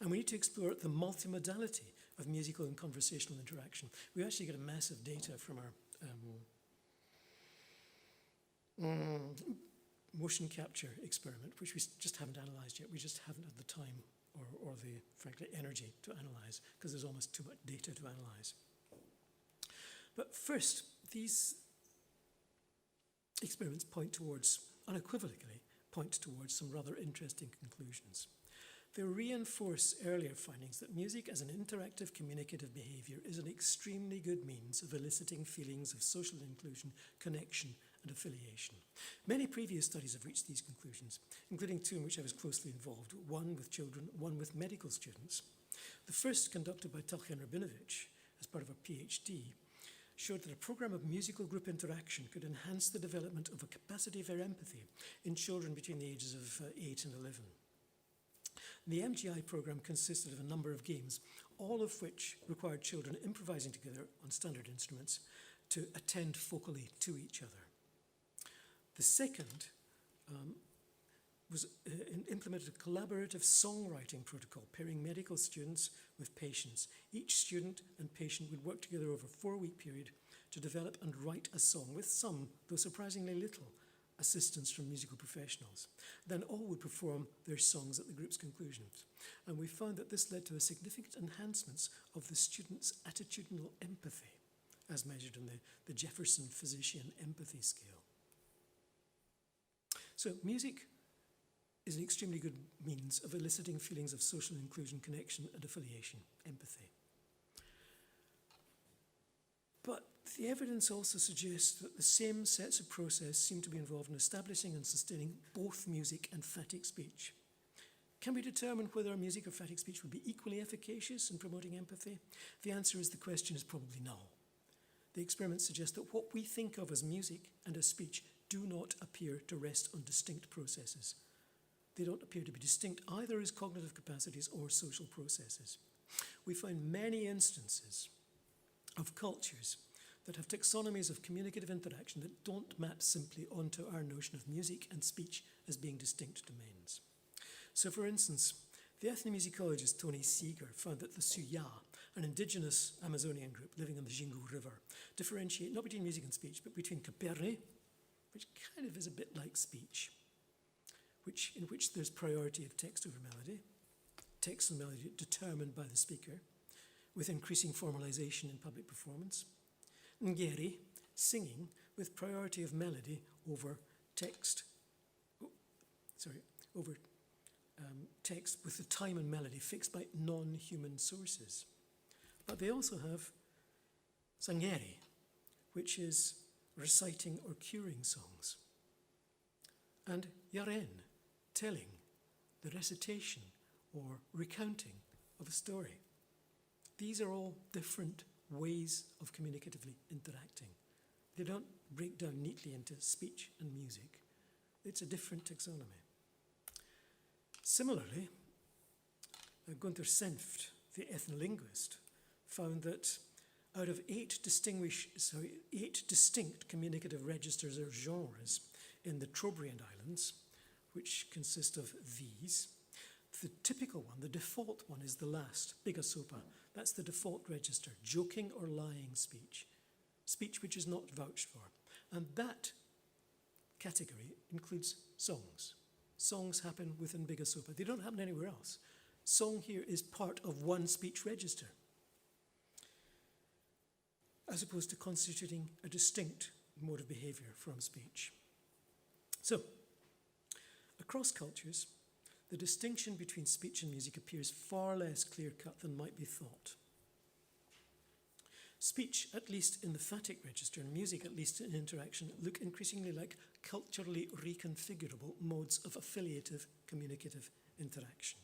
S3: And we need to explore the multimodality of musical and conversational interaction. We actually get a massive data from our motion capture experiment, which we just haven't analysed yet. We just haven't had the time or the, frankly, energy to analyse, because there's almost too much data to analyse. But first, these experiments unequivocally point towards some rather interesting conclusions. They reinforce earlier findings that music as an interactive communicative behaviour is an extremely good means of eliciting feelings of social inclusion, connection, and affiliation. Many previous studies have reached these conclusions, including two in which I was closely involved, one with children, one with medical students. The first, conducted by Telchen Rabinovich as part of a PhD, showed that a program of musical group interaction could enhance the development of a capacity for empathy in children between the ages of 8 and 11. The MGI program consisted of a number of games, all of which required children improvising together on standard instruments to attend focally to each other. The second implemented a collaborative songwriting protocol pairing medical students with patients. Each student and patient would work together over a 4-week period to develop and write a song with some, though surprisingly little, assistance from musical professionals. Then all would perform their songs at the group's conclusions. And we found that this led to a significant enhancement of the students' attitudinal empathy, as measured in the Jefferson Physician Empathy Scale. So music is an extremely good means of eliciting feelings of social inclusion, connection, and affiliation, empathy. But the evidence also suggests that the same sets of processes seem to be involved in establishing and sustaining both music and emphatic speech. Can we determine whether music or emphatic speech would be equally efficacious in promoting empathy? The answer is the question is probably no. The experiments suggest that what we think of as music and as speech do not appear to rest on distinct processes. They don't appear to be distinct either as cognitive capacities or social processes. We find many instances of cultures that have taxonomies of communicative interaction that don't map simply onto our notion of music and speech as being distinct domains. So, for instance, the ethnomusicologist Tony Seeger found that the Suya, an indigenous Amazonian group living on the Xingu River, differentiate not between music and speech, but between caperne, which kind of is a bit like speech, in which there's priority of text over melody, text and melody determined by the speaker, with increasing formalization in public performance. Ngeri, singing, with priority of melody over text, text with the time and melody fixed by non-human sources. But they also have Sangeri, which is reciting or curing songs, and Yaren, telling, the recitation or recounting of a story. These are all different ways of communicatively interacting. They don't break down neatly into speech and music. It's a different taxonomy. Similarly, Gunther Senft, the ethnolinguist, found that out of 8 distinct communicative registers or genres in the Trobriand Islands, which consist of these, the typical one, the default one, is the last, Bigasopa. That's the default register, joking or lying speech, speech which is not vouched for. And that category includes songs. Songs happen within Bigasopa. They don't happen anywhere else. Song here is part of one speech register, as opposed to constituting a distinct mode of behavior from speech. So, across cultures, the distinction between speech and music appears far less clear-cut than might be thought. Speech, at least in the emphatic register, and music, at least in interaction, look increasingly like culturally reconfigurable modes of affiliative communicative interaction.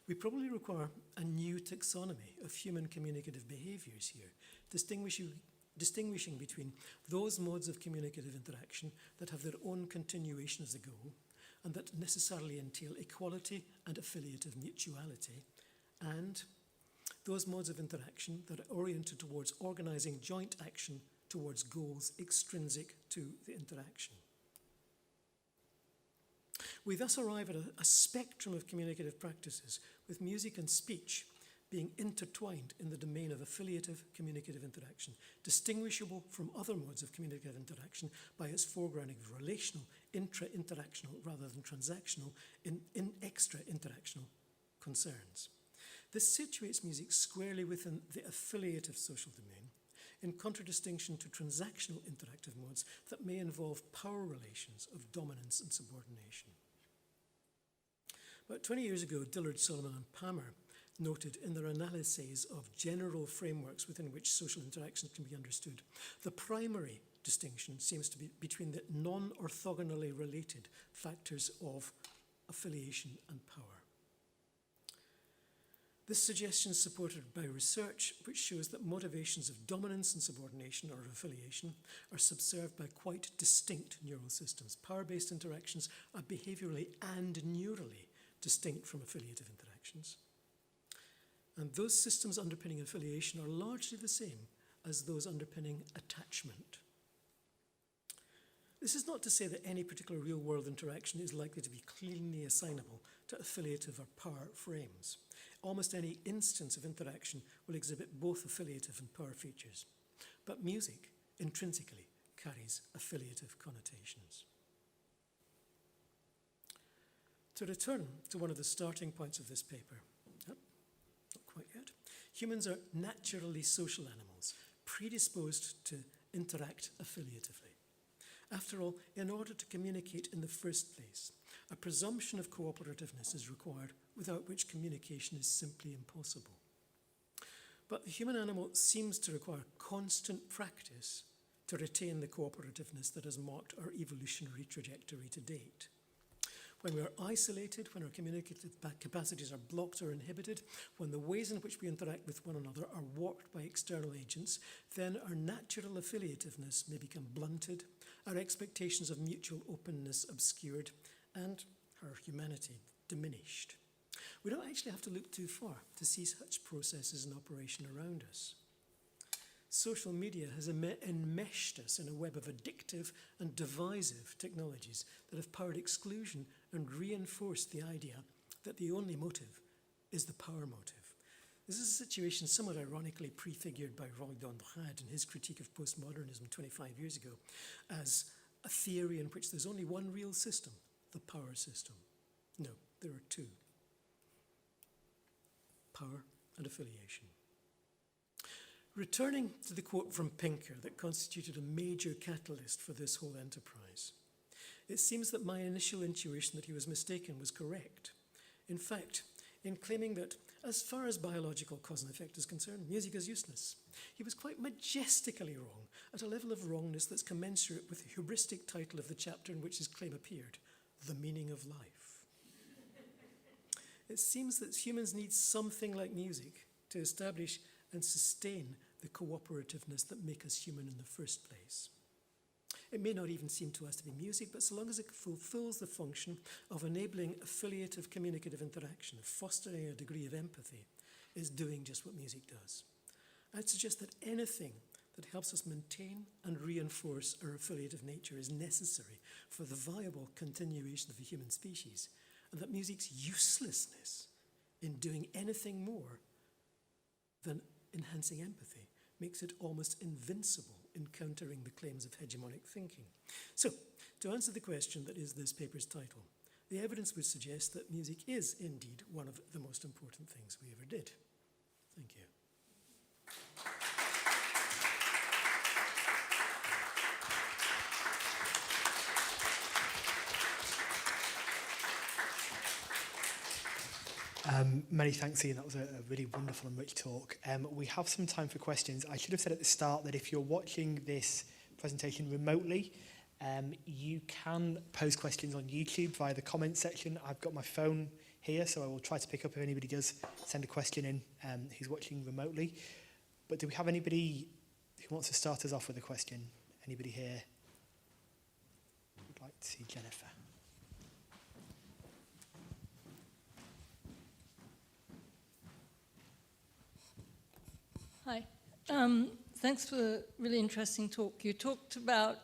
S3: We probably require a new taxonomy of human communicative behaviors here, distinguishing between those modes of communicative interaction that have their own continuation as a goal and that necessarily entail equality and affiliative mutuality, and those modes of interaction that are oriented towards organizing joint action towards goals extrinsic to the interaction. We thus arrive at a spectrum of communicative practices, with music and speech being intertwined in the domain of affiliative communicative interaction, distinguishable from other modes of communicative interaction by its foregrounding of relational, intra-interactional rather than transactional, in extra-interactional concerns. This situates music squarely within the affiliative social domain, in contradistinction to transactional interactive modes that may involve power relations of dominance and subordination. About 20 years ago, Dillard, Solomon and Palmer noted in their analyses of general frameworks within which social interactions can be understood, the primary distinction seems to be between the non-orthogonally related factors of affiliation and power. This suggestion is supported by research which shows that motivations of dominance and subordination or affiliation are subserved by quite distinct neural systems. Power-based interactions are behaviorally and neurally distinct from affiliative interactions. And those systems underpinning affiliation are largely the same as those underpinning attachment. This is not to say that any particular real-world interaction is likely to be cleanly assignable to affiliative or power frames. Almost any instance of interaction will exhibit both affiliative and power features. But music intrinsically carries affiliative connotations. To return to one of the starting points of this paper, not quite yet, humans are naturally social animals, predisposed to interact affiliatively. After all, in order to communicate in the first place, a presumption of cooperativeness is required, without which communication is simply impossible. But the human animal seems to require constant practice to retain the cooperativeness that has marked our evolutionary trajectory to date. When we are isolated, when our communicative capacities are blocked or inhibited, when the ways in which we interact with one another are warped by external agents, then our natural affiliativeness may become blunted, our expectations of mutual openness obscured, and our humanity diminished. We don't actually have to look too far to see such processes in operation around us. Social media has enmeshed us in a web of addictive and divisive technologies that have powered exclusion and reinforced the idea that the only motive is the power motive. This is a situation somewhat ironically prefigured by Roy Donrad in his critique of postmodernism 25 years ago as a theory in which there's only one real system, the power system. No, there are two: power and affiliation. Returning to the quote from Pinker that constituted a major catalyst for this whole enterprise, it seems that my initial intuition that he was mistaken was correct. In fact, in claiming that as far as biological cause and effect is concerned, music is useless, he was quite majestically wrong, at a level of wrongness that's commensurate with the hubristic title of the chapter in which his claim appeared, The Meaning of Life. It seems that humans need something like music to establish and sustain the cooperativeness that make us human in the first place. It may not even seem to us to be music, but so long as it fulfills the function of enabling affiliative communicative interaction, of fostering a degree of empathy, is doing just what music does. I'd suggest that anything that helps us maintain and reinforce our affiliative nature is necessary for the viable continuation of the human species, and that music's uselessness in doing anything more than enhancing empathy makes it almost invincible in countering the claims of hegemonic thinking. So, to answer the question that is this paper's title, the evidence would suggest that music is indeed one of the most important things we ever did. Thank you.
S2: Many thanks, Ian. That was a really wonderful and rich talk. We have some time for questions. I should have said at the start that if you're watching this presentation remotely, you can pose questions on YouTube via the comments section. I've got my phone here, so I will try to pick up if anybody does send a question in who's watching remotely. But do we have anybody who wants to start us off with a question? Anybody here? I'd like to see Jennifer.
S5: Hi. Thanks for the really interesting talk. You talked about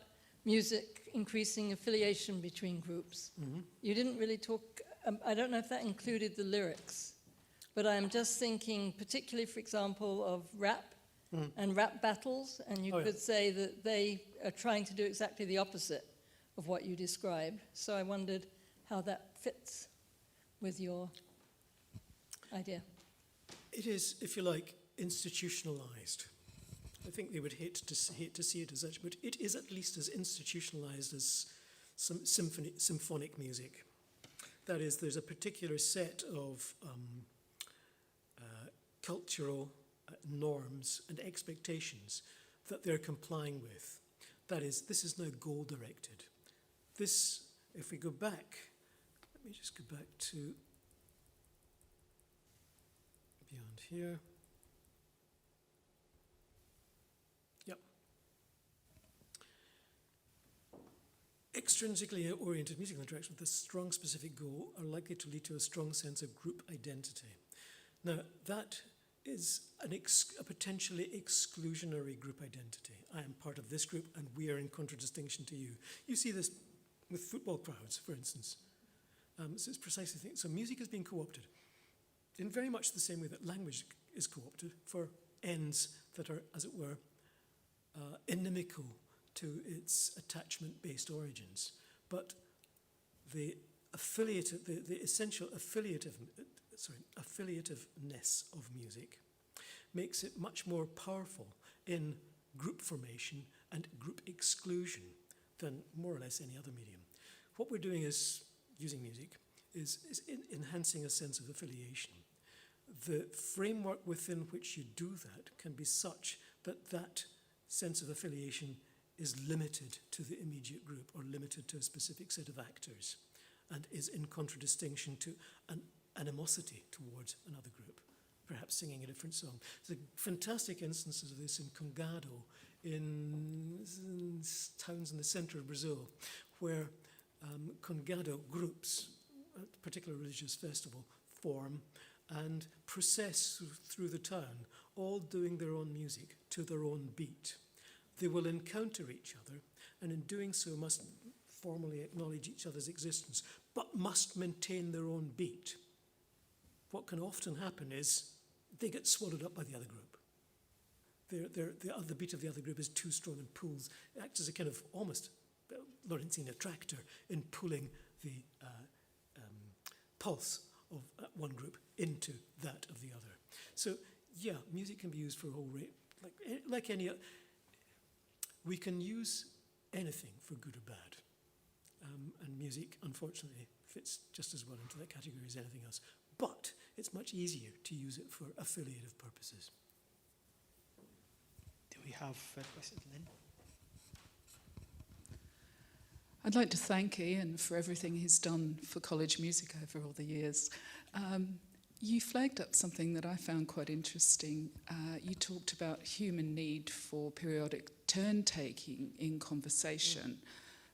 S5: music increasing affiliation between groups. Mm-hmm. You didn't really talk, I don't know if that included the lyrics, but I'm just thinking particularly, for example, of rap and rap battles, and you could say that they are trying to do exactly the opposite of what you described. So I wondered how that fits with your idea.
S3: It is, if you like, institutionalized. I think they would hate to see it as such, but it is at least as institutionalized as some symphonic music. That is, there's a particular set of cultural norms and expectations that they're complying with. That is, this is now goal-directed. This, if we go back, let me just go back to beyond here. Extrinsically oriented musical interaction with a strong specific goal are likely to lead to a strong sense of group identity. Now, that is a potentially exclusionary group identity. I am part of this group and we are in contradistinction to you. You see this with football crowds, for instance. So it's precisely the thing. So music is being co-opted in very much the same way that language is co-opted for ends that are, as it were, inimical to its attachment-based origins. But the essential affiliativeness of music makes it much more powerful in group formation and group exclusion than more or less any other medium. What we're doing is, using music, is enhancing a sense of affiliation. The framework within which you do that can be such that that sense of affiliation is limited to the immediate group or limited to a specific set of actors and is in contradistinction to an animosity towards another group, perhaps singing a different song. There's fantastic instances of this in Congado, in towns in the center of Brazil, where Congado groups, at a particular religious festival, form and process through the town, all doing their own music to their own beat. They will encounter each other, and in doing so must formally acknowledge each other's existence, but must maintain their own beat. What can often happen is they get swallowed up by the other group. The beat of the other group is too strong and pulls, acts as a kind of almost Lorentzian attractor in pulling the pulse of one group into that of the other. So, yeah, music can be used for a whole rate, like any other. We can use anything for good or bad. And music, unfortunately, fits just as well into that category as anything else. But it's much easier to use it for affiliative purposes.
S2: Do we have further questions, Lynn?
S6: I'd like to thank Ian for everything he's done for college music over all the years. You flagged up something that I found quite interesting. You talked about human need for periodic turn-taking in conversation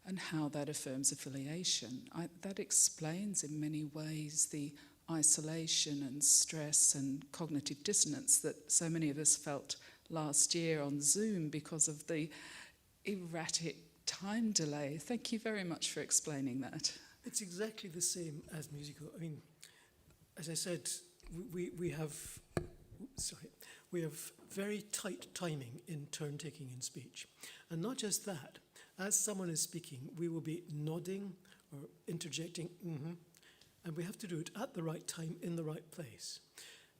S6: and how that affirms affiliation. That explains in many ways the isolation and stress and cognitive dissonance that so many of us felt last year on Zoom because of the erratic time delay. Thank you very much for explaining that.
S3: It's exactly the same as musical. I mean, as I said, we have very tight timing in turn-taking in speech. And not just that, as someone is speaking, we will be nodding or interjecting, and we have to do it at the right time in the right place.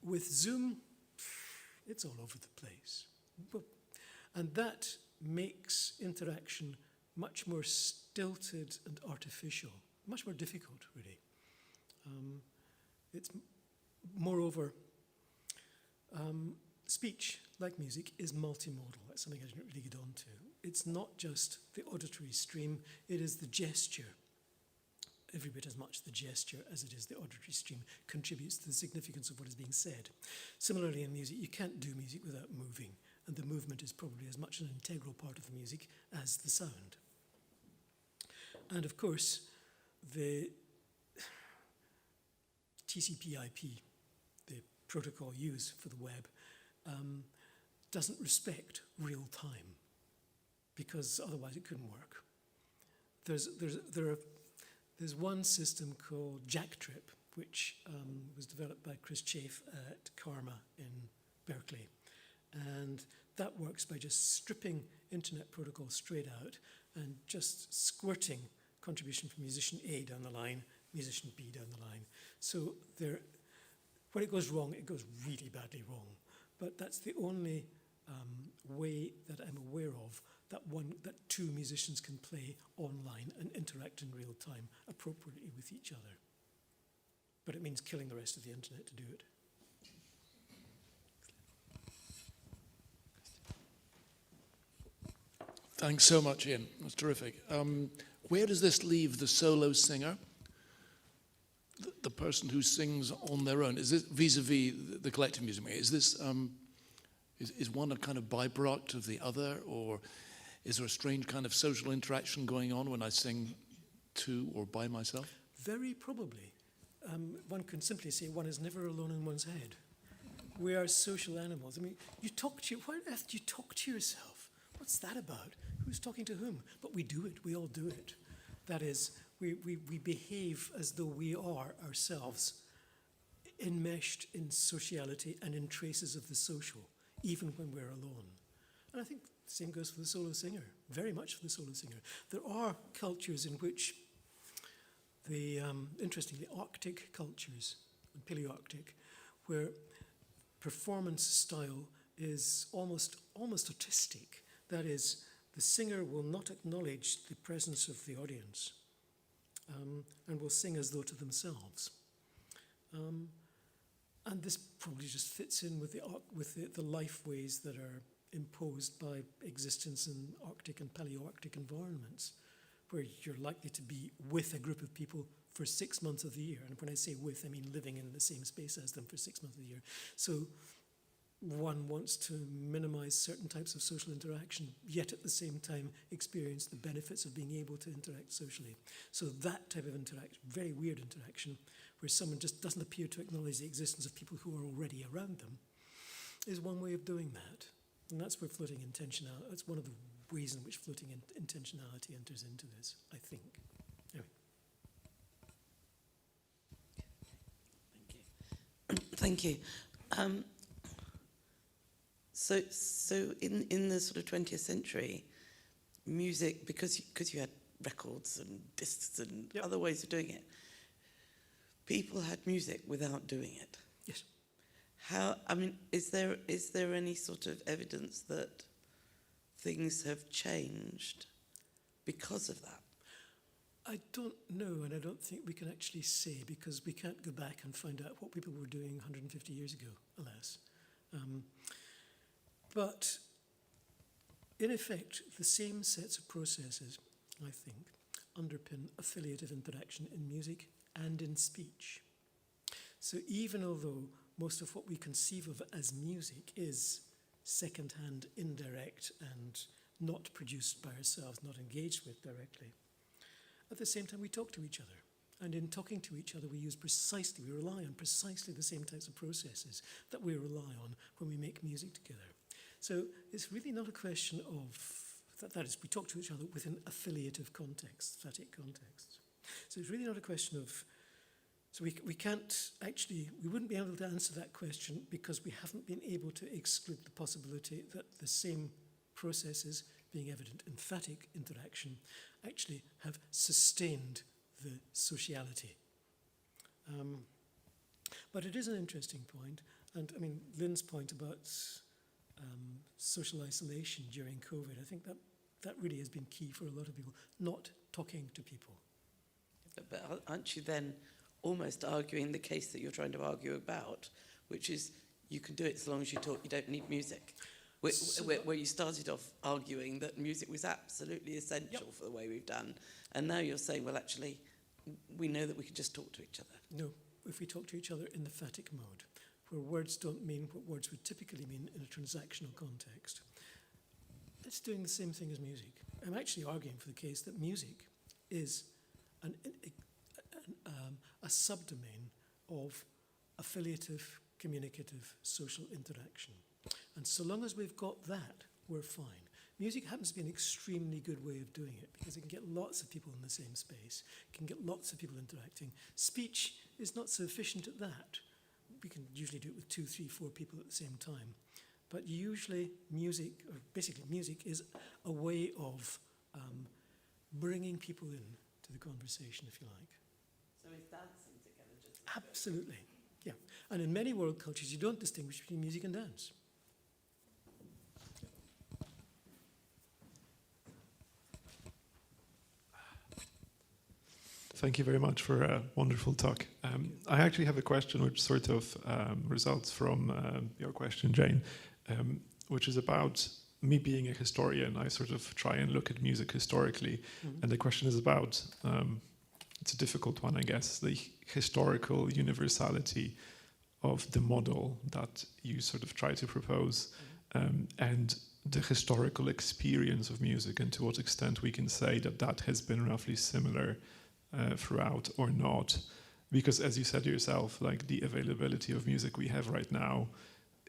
S3: With Zoom, it's all over the place. And that makes interaction much more stilted and artificial, much more difficult, really. Moreover, speech, like music, is multimodal. That's something I didn't really get onto. It's not just the auditory stream, it is the gesture. Every bit as much the gesture as it is the auditory stream contributes to the significance of what is being said. Similarly, in music, you can't do music without moving, and the movement is probably as much an integral part of the music as the sound. And of course, the TCP/IP, the protocol used for the web, doesn't respect real time, because otherwise it couldn't work. There's one system called Jacktrip, which was developed by Chris Chafe at Karma in Berkeley. And that works by just stripping internet protocol straight out and just squirting contribution from musician A down the line, musician B down the line. So when it goes wrong, it goes really badly wrong. But that's the only way that I'm aware of that two musicians can play online and interact in real time appropriately with each other. But it means killing the rest of the internet to do it.
S7: Thanks so much, Ian. That's terrific. Where does this leave the solo singer? The person who sings on their own? Is this vis-a-vis the collective music? Is this is one a kind of byproduct of the other, or is there a strange kind of social interaction going on when I sing to or by myself?
S3: Very probably. One can simply say one is never alone in one's head. We are social animals. I mean, why on earth do you talk to yourself? What's that about? Who's talking to whom? But we do it. We all do it. That is, we behave as though we are ourselves enmeshed in sociality and in traces of the social, even when we're alone. And I think the same goes for the solo singer, very much for the solo singer. There are cultures in which interestingly, Arctic cultures, and Paleoarctic, where performance style is almost autistic. That is, the singer will not acknowledge the presence of the audience and will sing as though to themselves. And this probably just fits in with the life ways that are imposed by existence in Arctic and Paleoarctic environments, where you're likely to be with a group of people for 6 months of the year. And when I say with, I mean living in the same space as them for 6 months of the year. So one wants to minimize certain types of social interaction, yet at the same time experience the benefits of being able to interact socially. So that type of interaction, very weird interaction, where someone just doesn't appear to acknowledge the existence of people who are already around them, is one way of doing that. And that's where floating intentionality, that's one of the ways in which floating intentionality enters into this, I think. Anyway.
S4: Thank you. So in the sort of 20th century, music, because you had records and discs and other ways of doing it, people had music without doing it.
S3: Yes.
S4: How? I mean, is there any sort of evidence that things have changed because of that?
S3: I don't know, and I don't think we can actually say, because we can't go back and find out what people were doing 150 years ago, alas. But in effect, the same sets of processes, I think, underpin affiliative interaction in music and in speech. So even although most of what we conceive of as music is second-hand, indirect, and not produced by ourselves, not engaged with directly, at the same time we talk to each other. And in talking to each other, we rely on precisely the same types of processes that we rely on when we make music together. So it's really not a question of, that is, we talk to each other within affiliative contexts, emphatic contexts. So it's really not a question of, so we can't actually, we wouldn't be able to answer that question because we haven't been able to exclude the possibility that the same processes being evident in emphatic interaction actually have sustained the sociality. But it is an interesting point, and I mean, Lynn's point about social isolation during COVID, I think that really has been key for a lot of people, not talking to people.
S4: But aren't you then almost arguing the case that you're trying to argue about, which is you can do it so long as you talk, you don't need music? Where you started off arguing that music was absolutely essential for the way we've done, and now you're saying, well, actually, we know that we can just talk to each other.
S3: No, if we talk to each other in the emphatic mode, where words don't mean what words would typically mean in a transactional context, it's doing the same thing as music. I'm actually arguing for the case that music is a subdomain of affiliative, communicative, social interaction. And so long as we've got that, we're fine. Music happens to be an extremely good way of doing it because it can get lots of people in the same space, it can get lots of people interacting. Speech is not so efficient at that. We can usually do it with 2, 3, 4 people at the same time. But usually music, or basically music, is a way of bringing people in to the conversation, if you like.
S4: So is dancing together just...
S3: Absolutely, yeah. And in many world cultures, you don't distinguish between music and dance.
S8: Thank you very much for a wonderful talk. I actually have a question which sort of results from your question, Jane, which is about me being a historian. I sort of try and look at music historically, and the question is about, it's a difficult one, I guess, the historical universality of the model that you sort of try to propose, and the historical experience of music, and to what extent we can say that that has been roughly similar throughout or not, because as you said yourself, like the availability of music we have right now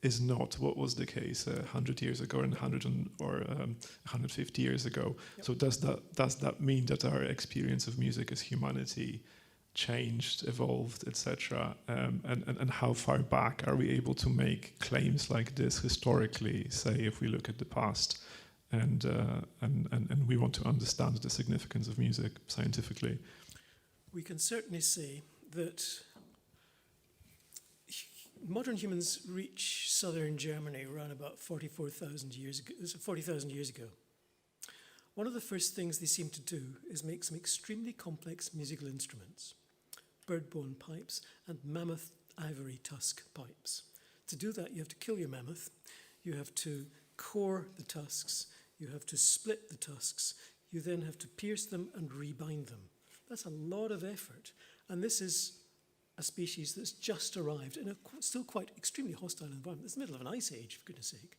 S8: is not what was the case 100 years ago and 150 years ago. Yep. So does that mean that our experience of music as humanity changed, evolved, etc.? And how far back are we able to make claims like this historically, say if we look at the past and we want to understand the significance of music scientifically?
S3: We can certainly say that modern humans reach southern Germany around about 40,000 years ago. one of the first things they seem to do is make some extremely complex musical instruments, bird bone pipes and mammoth ivory tusk pipes. To do that, you have to kill your mammoth, you have to core the tusks, you have to split the tusks, you then have to pierce them and rebind them. That's a lot of effort. And this is a species that's just arrived in a still quite extremely hostile environment. It's the middle of an ice age, for goodness sake.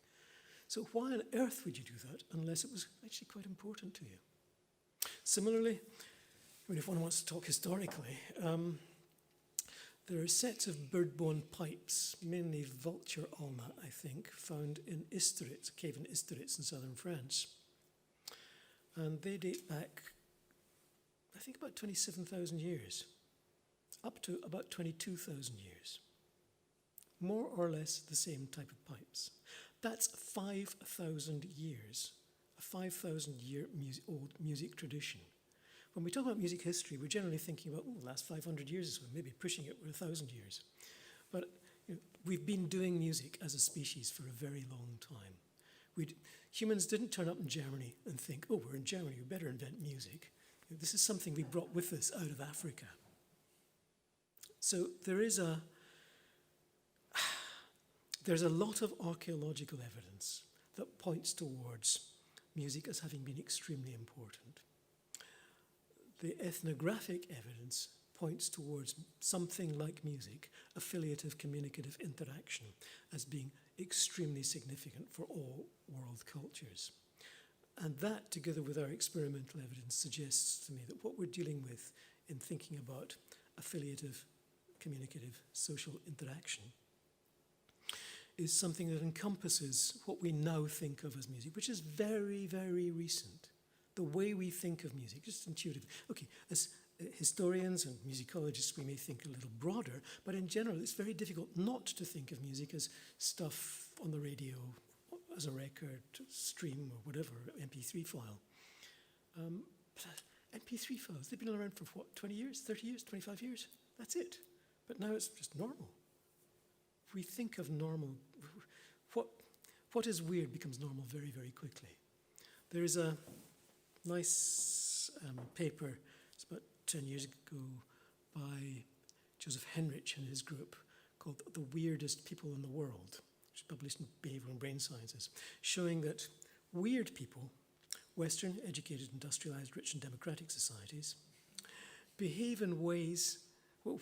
S3: So why on earth would you do that unless it was actually quite important to you? Similarly, I mean, if one wants to talk historically, there are sets of bird bone pipes, mainly vulture ulna, I think, found in Isteritz, a cave in Isteritz in southern France. And they date back, I think, about 27,000 years, up to about 22,000 years. More or less the same type of pipes. That's 5,000 years, a 5,000-year old music tradition. When we talk about music history, we're generally thinking about, the last 500 years or so, maybe pushing it for 1,000 years. But we've been doing music as a species for a very long time. Humans didn't turn up in Germany and think, we're in Germany, we better invent music. This is something we brought with us out of Africa. So there's a lot of archaeological evidence that points towards music as having been extremely important. The ethnographic evidence points towards something like music, affiliative communicative interaction, as being extremely significant for all world cultures. And that, together with our experimental evidence, suggests to me that what we're dealing with in thinking about affiliative communicative social interaction is something that encompasses what we now think of as music, which is very, very recent. The way we think of music, just intuitive. Okay, as historians and musicologists, we may think a little broader, but in general, it's very difficult not to think of music as stuff on the radio, as a record, stream, or whatever, MP3 file. MP3 files, they've been around for what, 20 years, 30 years, 25 years? That's it. But now it's just normal. We think of normal, what is weird becomes normal very, very quickly. There is a nice paper, it's about 10 years ago, by Joseph Henrich and his group, called The Weirdest People in the World, which is published in Behavioral and Brain Sciences, showing that weird people, Western, educated, industrialized, rich and democratic societies, behave in ways,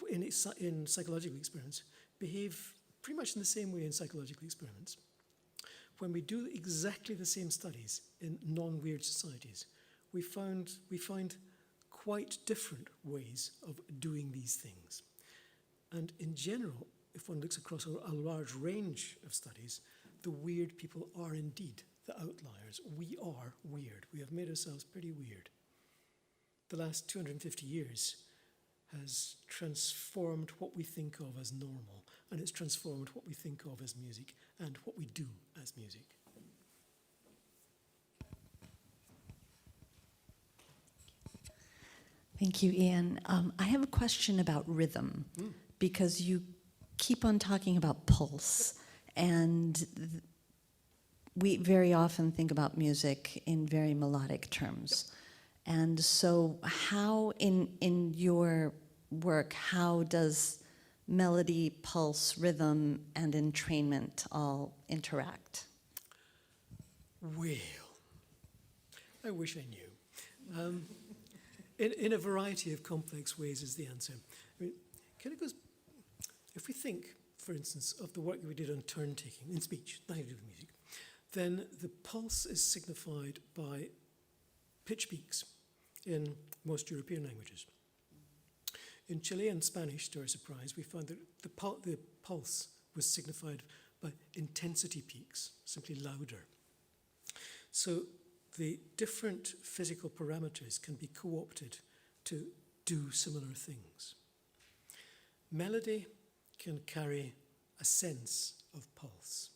S3: in psychological experiments, behave pretty much in the same way in psychological experiments. When we do exactly the same studies in non-weird societies, we find quite different ways of doing these things. And in general, if one looks across a large range of studies, the weird people are indeed the outliers. We are weird. We have made ourselves pretty weird. The last 250 years has transformed what we think of as normal, and it's transformed what we think of as music and what we do as music.
S9: Thank you, Ian. I have a question about rhythm, because you keep on talking about pulse, and we very often think about music in very melodic terms. Yep. And so how, in your work, how does melody, pulse, rhythm, and entrainment all interact?
S3: Well, I wish I knew. In a variety of complex ways is the answer. I mean, kind of goes, if we think, for instance, of the work that we did on turn-taking in speech, nothing to do with music, then the pulse is signified by pitch peaks in most European languages. In Chilean Spanish, to our surprise, we found that the pulse was signified by intensity peaks, simply louder. So the different physical parameters can be co-opted to do similar things. Melody can carry a sense of pulse,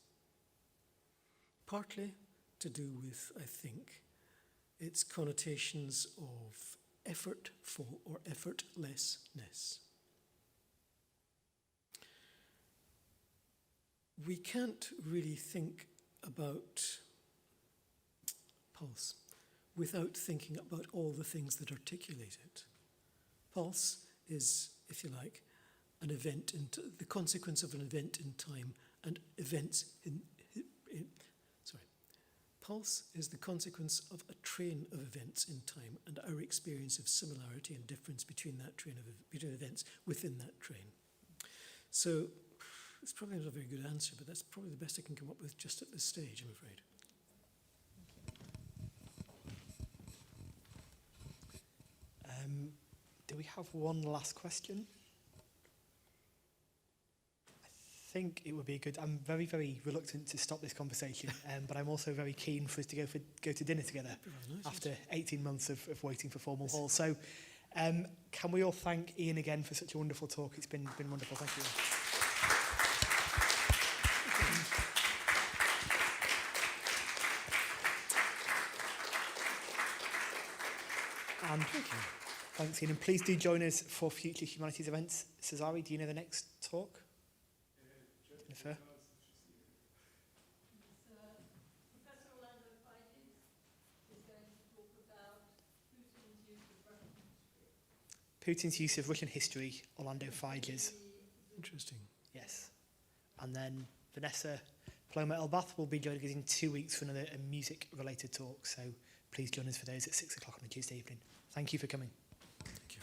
S3: partly to do with, I think, its connotations of effortful or effortlessness. We can't really think about pulse without thinking about all the things that articulate it. Pulse is, if you like, an event, the consequence of an event in time, and events Pulse is the consequence of a train of events in time, and our experience of similarity and difference between that between events within that train. So it's probably not a very good answer, but that's probably the best I can come up with just at this stage, I'm afraid.
S2: Do we have one last question? I think it would be good. I'm very, very reluctant to stop this conversation, but I'm also very keen for us to go to dinner together after 18 months of waiting for formal hall. So can we all thank Ian again for such a wonderful talk? It's been wonderful. Thank you. And thanks, Ian. And please do join us for future humanities events. Cesare, do you know the next talk? Jennifer?
S5: Professor Orlando Figes is going to talk about Putin's use of Russian history.
S2: Putin's use of Russian history, Orlando Figes.
S3: Interesting.
S2: Yes. And then Vanessa Paloma-Elbath will be joining us in 2 weeks for another music-related talk. So please join us for those at 6 o'clock on a Tuesday evening. Thank you for coming.
S3: Thank you.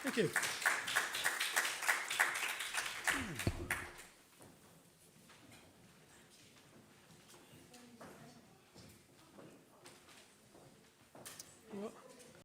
S3: Thank you.